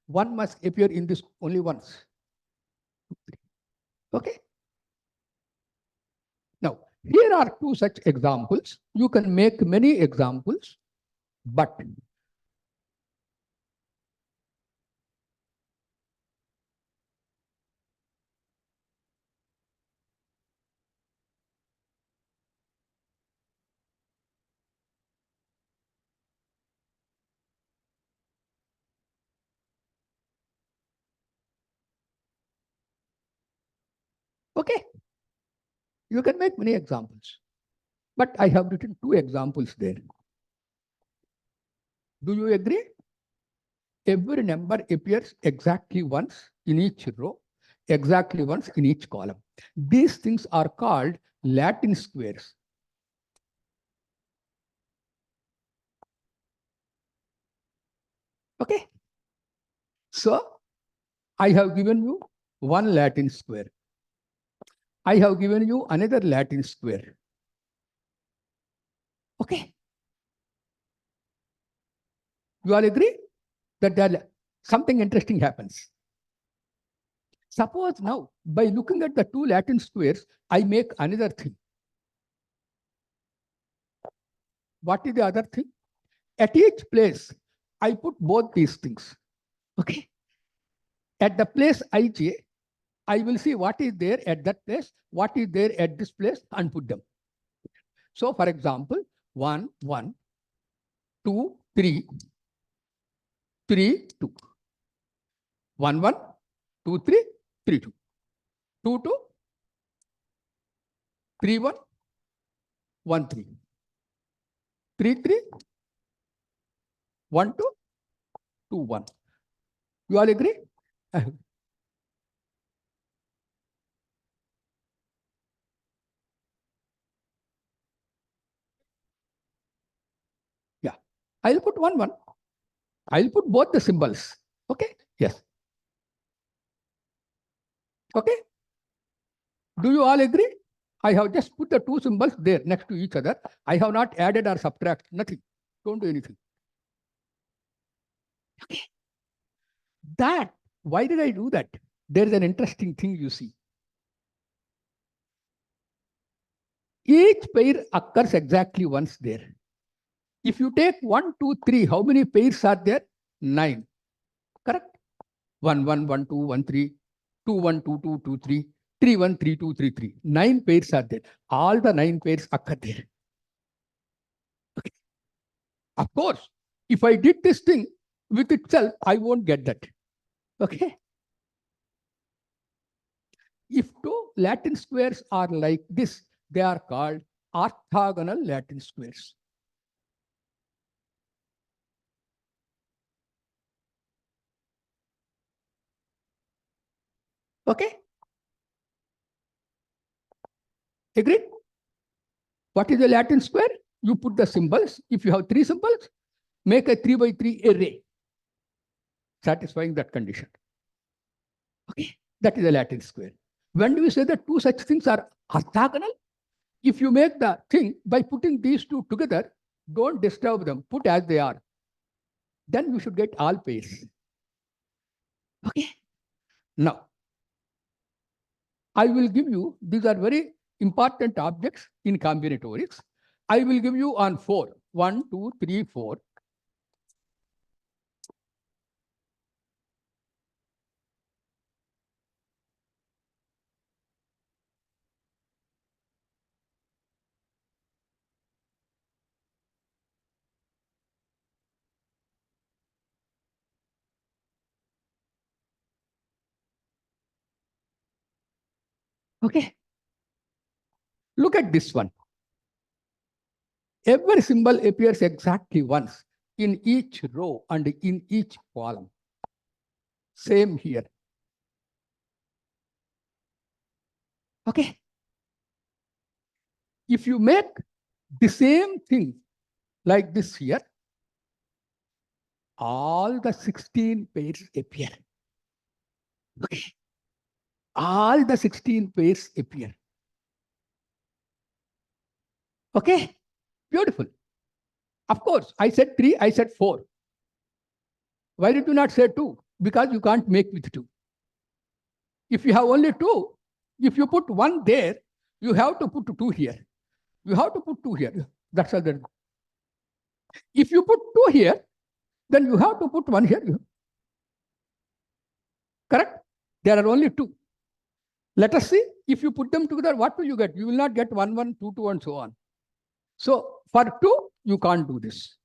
1 must appear in this only once. Okay? Now, here are 2 such examples. You can make many examples, but okay, you can make many examples. But I have written 2 examples there. Do you agree? Every number appears exactly once in each row, exactly once in each column. These things are called Latin squares. Okay. So I have given you 1 Latin square. I have given you another Latin square. Okay. You all agree that there something interesting happens. Suppose now, by looking at the 2 Latin squares, I make another thing. What is the other thing? At each place, I put both these things. Okay. At the place ij, I will see what is there at that place, what is there at this place, and put them. So, for example, 1, 1, 2, 3, 3, 2. 1, 1, 2, 3, 3, 2. 2, 2, 3, 1, 1, 3. 3, 3, 1, 2, 2, 1. You all agree? I'll put 1, 1. I'll put both the symbols. Okay? Yes. Okay? Do you all agree? I have just put the two symbols there next to each other. I have not added or subtracted, nothing. Don't do anything. Okay. That, why did I do that? There is an interesting thing you see. Each pair occurs exactly once there. If you take 1, 2, 3, how many pairs are there? 9. Correct? 1, 1, 1, 2, 1, 3, 2, 1, 2, 2, 2, 3, 3, 1, 3, 2, 3, 3. 9 pairs are there. All the 9 pairs occur there. Okay. Of course, if I did this thing with itself, I won't get that. Okay. If two Latin squares are like this, they are called orthogonal Latin squares. Okay? Agreed? What is a Latin square? You put the symbols. If you have 3 symbols, make a 3 by 3 array, satisfying that condition. Okay? That is a Latin square. When do we say that two such things are orthogonal? If you make the thing by putting these two together, don't disturb them, put as they are. Then you should get all pairs. Okay? Now, I will give you, these are very important objects in combinatorics. I will give you on 4. 1, 2, 3, 4. Okay. Look at this one. Every symbol appears exactly once in each row and in each column. Same here. Okay. If you make the same thing like this here, all the 16 pairs appear. Okay. All the 16 pairs appear. Okay. Beautiful. Of course, I said 3, I said 4. Why did you not say 2? Because you can't make with 2. If you have only 2, if you put 1 there, you have to put 2 here. You have to put 2 here. That's all there is. If you put 2 here, then you have to put 1 here. Correct? There are only 2. Let us see, if you put them together, what will you get? You will not get 1, 1, 2, 2, and so on. So for 2, you can't do this.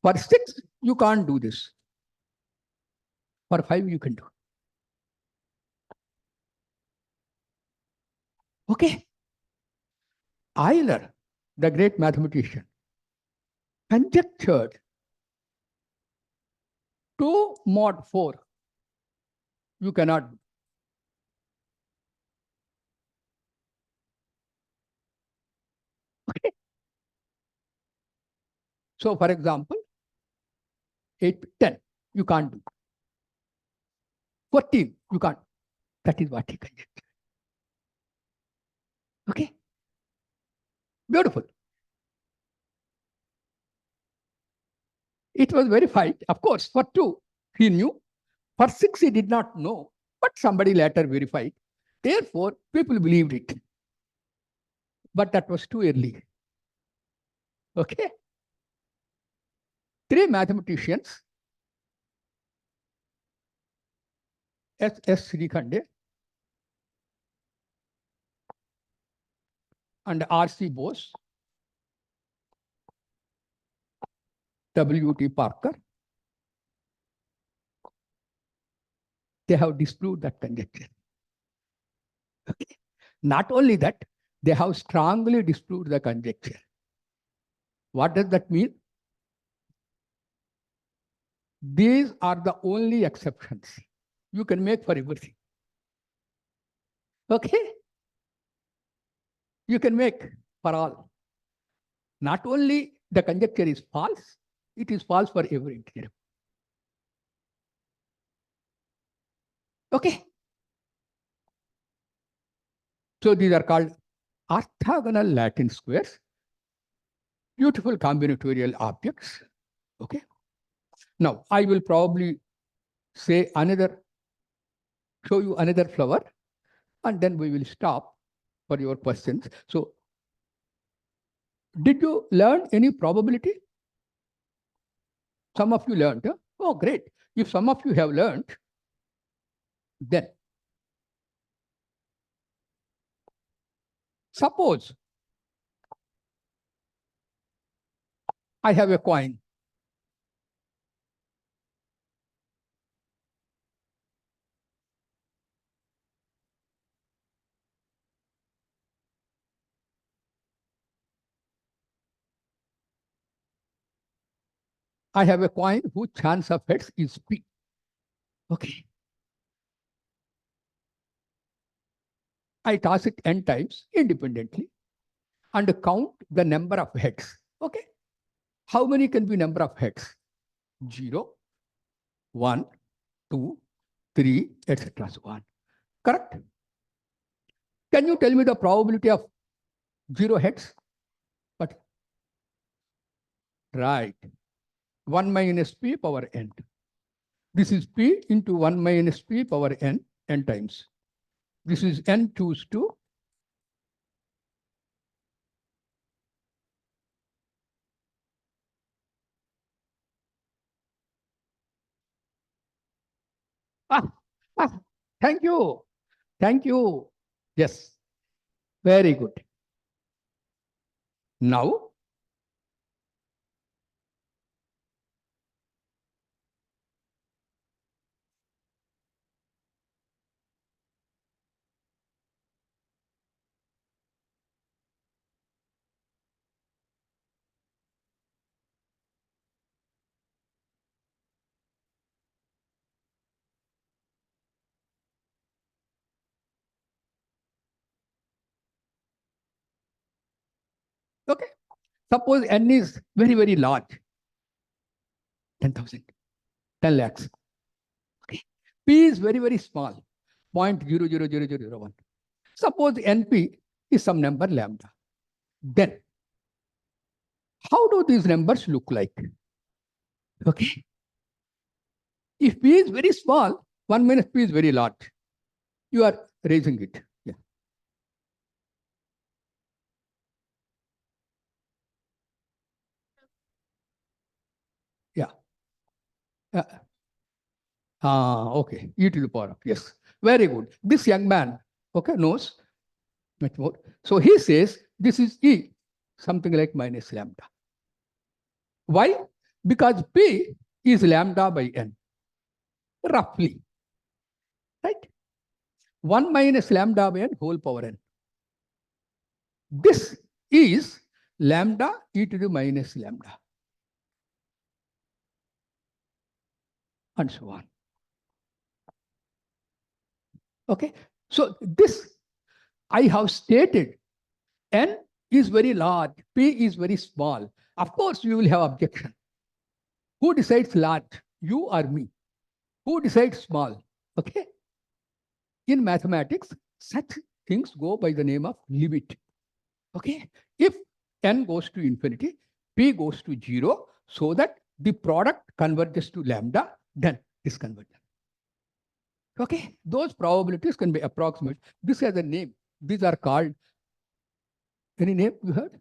For 6, you can't do this. For 5, you can do. Okay. Euler, the great mathematician, conjectured 2 mod 4. You cannot do. Okay. So, for example, 8, 10, you can't do. 14, you can't. That is what he conjectured. Okay. Beautiful. It was verified. Of course, for 2, he knew. For 6, he did not know. But somebody later verified. Therefore, people believed it. But that was too early. Okay. 3 mathematicians, S. Srikhande and R.C. Bose, W.T. Parker, they have disproved that conjecture. Okay. Not only that, they have strongly disproved the conjecture. What does that mean? These are the only exceptions you can make for everything. Okay? You can make for all. Not only the conjecture is false. It is false for every integer. Okay. So these are called orthogonal Latin squares, beautiful combinatorial objects. Okay. Now I will probably show you another flower, and then we will stop for your questions. So did you learn any probability? Some of you learned. Huh? Oh, great. If some of you have learned, then suppose I have a coin. I have a coin whose chance of heads is P. Okay. I toss it n times independently and count the number of heads. Okay. How many can be number of heads? 0, 1, 2, 3, etc. So on. Correct? Can you tell me the probability of 0 heads? But right. 1 minus P power n. This is P into 1 minus P power n, n times. This is n choose 2. Ah, ah, thank you. Thank you. Yes. Very good. Now, okay. Suppose n is very, very large. 10,000, 10 lakhs. Okay. P is very, very small. 0.00001. Suppose NP is some number lambda. Then, how do these numbers look like? Okay. If P is very small, 1 minus P is very large. You are raising it. Yeah. Yeah. Okay. E to the power of. Yes. Very good. This young man, okay, knows much more. So he says this is E, something like minus lambda. Why? Because P is lambda by n, roughly. Right? 1 minus lambda by n whole power n. This is lambda e to the minus lambda. And so on. Okay. So this I have stated. N is very large, P is very small. Of course, you will have objection. Who decides large? You or me? Who decides small? Okay. In mathematics, such things go by the name of limit. Okay. If n goes to infinity, P goes to 0, so that the product converges to lambda, then this converges. Okay. Those probabilities can be approximate. This has a name. These are called, any name you heard?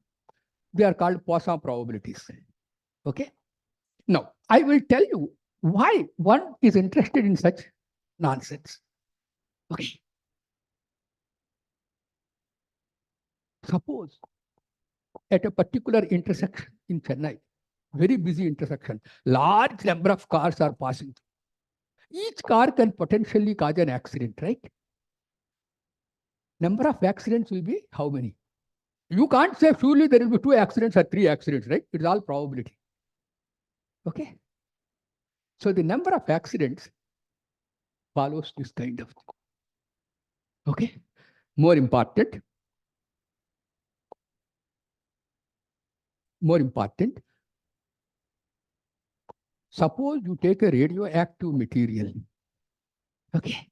They are called Poisson probabilities. Okay. Now, I will tell you why one is interested in such nonsense. Okay. Suppose at a particular intersection in Chennai, very busy intersection, large number of cars are passing. Each car can potentially cause an accident, right? Number of accidents will be how many? You can't say surely there will be 2 accidents or 3 accidents, right? It's all probability. Okay. So the number of accidents follows this kind of thing. Okay. More important, more important. Suppose you take a radioactive material. Okay.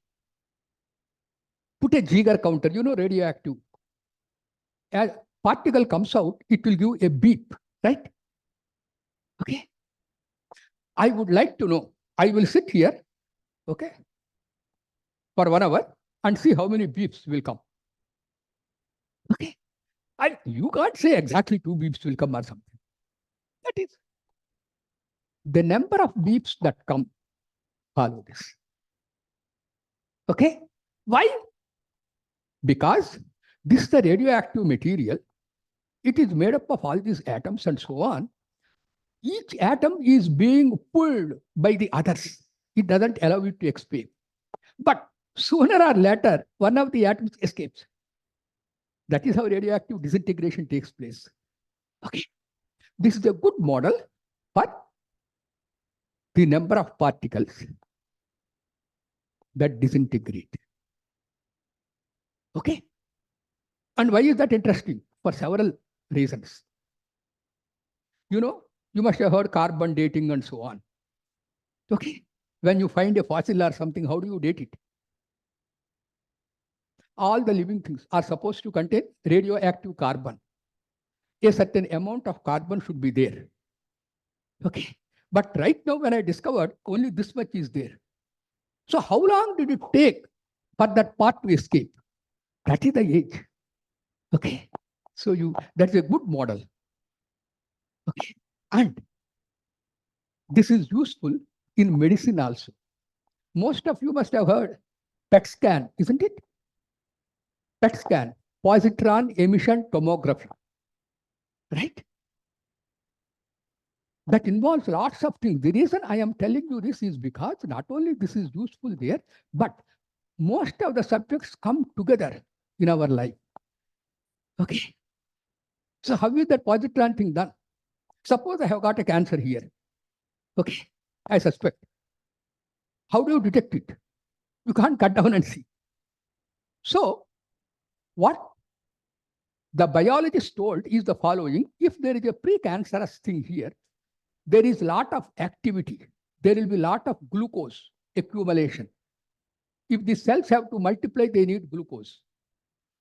Put a Geiger counter, radioactive. As particle comes out, it will give a beep, right? Okay. I would like to know, I will sit here, okay, for 1 hour and see how many beeps will come. Okay. You can't say exactly 2 beeps will come or something. That is the number of beeps that come. Follow this. Okay. Why? Because this is the radioactive material. It is made up of all these atoms and so on. Each atom is being pulled by the others. It doesn't allow it to escape. But sooner or later, one of the atoms escapes. That is how radioactive disintegration takes place. Okay. This is a good model for the number of particles that disintegrate. Okay. And why is that interesting? For several reasons. You must have heard carbon dating and so on. Okay. When you find a fossil or something, how do you date it? All the living things are supposed to contain radioactive carbon. A certain amount of carbon should be there. Okay. But right now, when I discovered only this much is there. So how long did it take for that part to escape? That is the age. Okay. So that's a good model. Okay. And this is useful in medicine also. Most of you must have heard PET scan, isn't it? PET scan, positron emission tomography. Right? That involves lots of things. The reason I am telling you this is because not only this is useful there, but most of the subjects come together in our life. Okay. So how is that positron thing done? Suppose I have got a cancer here. Okay. I suspect. How do you detect it? You can't cut down and see. So what the biologist told is the following. If there is a precancerous thing here, there is a lot of activity. There will be a lot of glucose accumulation. If the cells have to multiply, they need glucose.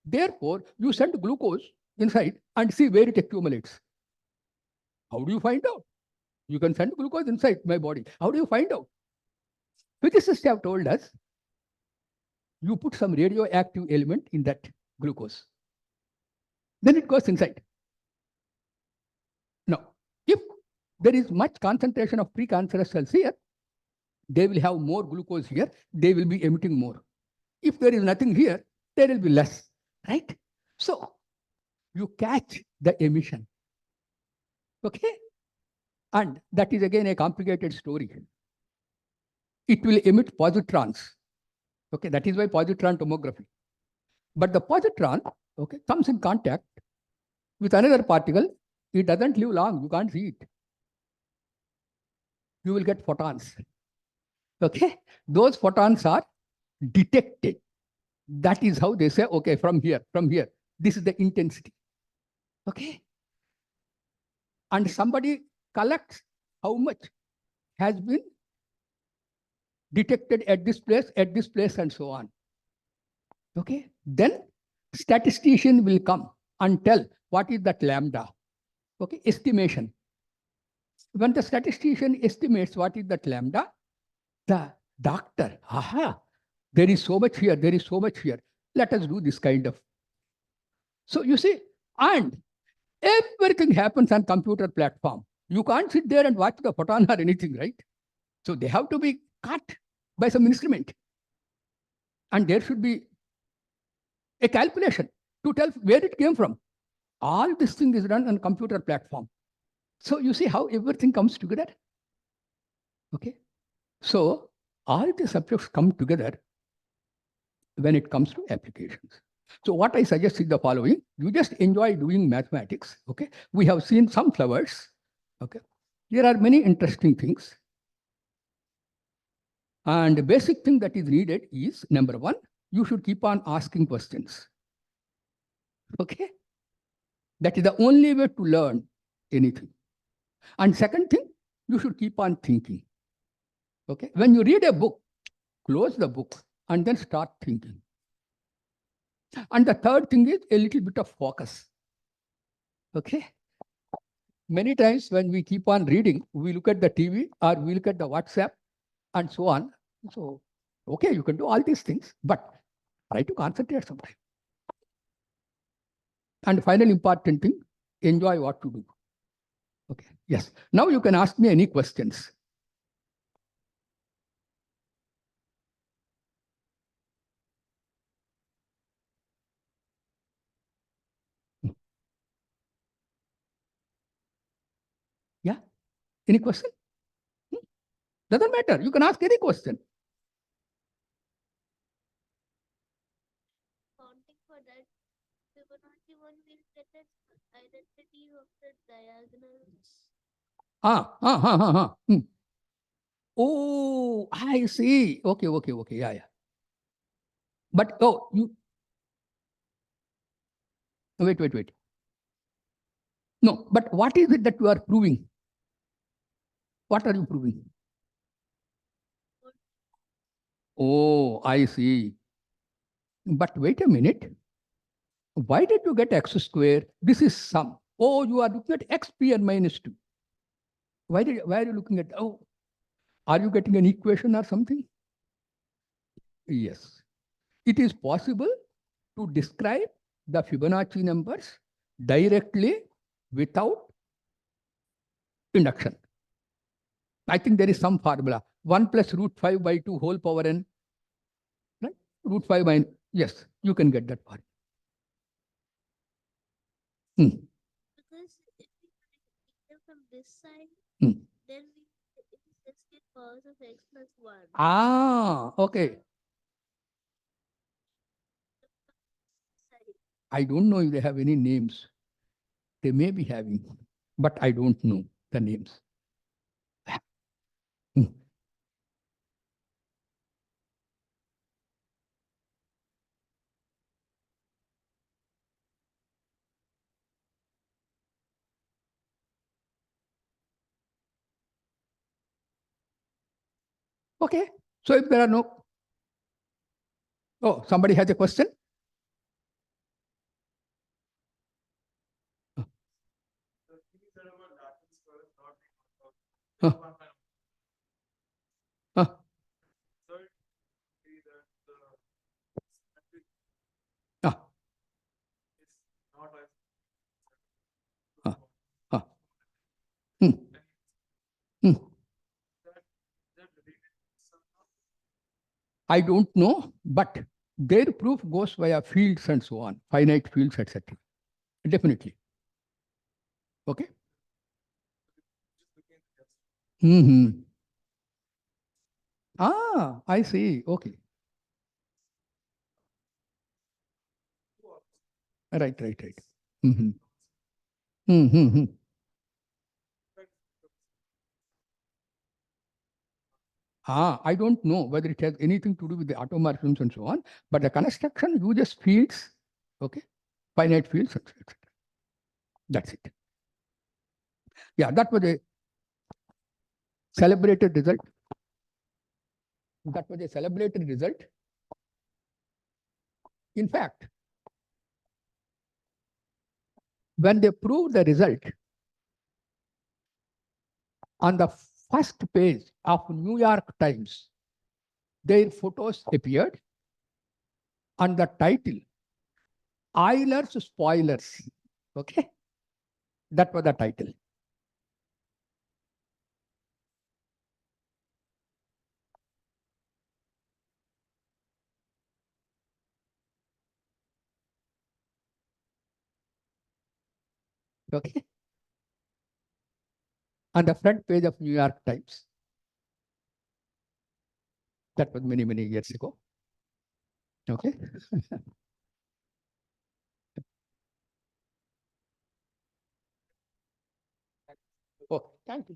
Therefore, you send glucose inside and see where it accumulates. How do you find out? You can send glucose inside my body. How do you find out? Physicists have told us, you put some radioactive element in that glucose. Then it goes inside. Now, if there is much concentration of precancerous cells here, they will have more glucose here. They will be emitting more. If there is nothing here, there will be less, right? So you catch the emission. Okay? And that is again a complicated story. It will emit positrons. Okay, that is why positron tomography. But the positron, okay, comes in contact with another particle. It doesn't live long. You can't see it. You will get photons. Okay, those photons are detected. That is how they say, okay, from here, this is the intensity. Okay. And somebody collects how much has been detected at this place, and so on. Okay. Then statistician will come and tell what is that lambda. Okay. Estimation. When the statistician estimates what is that lambda, the doctor, there is so much here, there is so much here. Let us do this kind of. So you see, and everything happens on computer platform. You can't sit there and watch the photon or anything, right? So they have to be cut by some instrument. And there should be a calculation to tell where it came from. All this thing is done on computer platform. So you see how everything comes together? Okay. So all the subjects come together when it comes to applications. So what I suggest is the following. You just enjoy doing mathematics. Okay. We have seen some flowers. Okay. There are many interesting things. And the basic thing that is needed is, number one, you should keep on asking questions. Okay. That is the only way to learn. anything. And second thing, you should keep on thinking. Okay. When you read a book, close the book and then start thinking. And the third thing is a little bit of focus. Okay. Many times when we keep on reading, we look at the TV or we look at the WhatsApp and so on. So, okay, you can do all these things, but try to concentrate sometime. And final important thing, enjoy what to do. Okay. Yes. Now you can ask me any questions. Yeah. Any question? Doesn't matter. You can ask any question. Counting for that, Fibonacci one will get an identity of the diagonals. Oh, I see. Okay, okay, okay. Yeah, yeah. But oh, you wait. No, but what is it that you are proving? What are you proving? Oh, I see. But wait a minute. Why did you get x square? This is sum. Oh, you are looking at x p n minus 2. Why are you looking at, oh, are you getting an equation or something? Yes. It is possible to describe the Fibonacci numbers directly without induction. I think there is some formula. 1 plus root 5 by 2 whole power n. Right? Root 5 by, yes, you can get that part. Because if we connect them from this side, then we just get powers of x plus 1. Ah, okay. Side. I don't know if they have any names. They may be having, but I don't know the names. Okay. So if there are no, oh, somebody has a question? Huh. Huh. Huh. Huh. Huh. Hmm. Hmm. I don't know, but their proof goes via fields and so on, finite fields, etc. Definitely. Okay. Mm-hmm. Ah, I see. Okay. Right. Mm-hmm. Mm-hmm. I don't know whether it has anything to do with the automorphisms and so on, but the construction uses fields, okay, finite fields, etc. That's it. Yeah, that was a celebrated result. That was a celebrated result. In fact, when they proved the result on the first page of New York Times, their photos appeared and the title, Euler's Spoilers. Okay, that was the title. Okay, on the front page of New York Times. That was many years ago. Okay. Oh, thank you.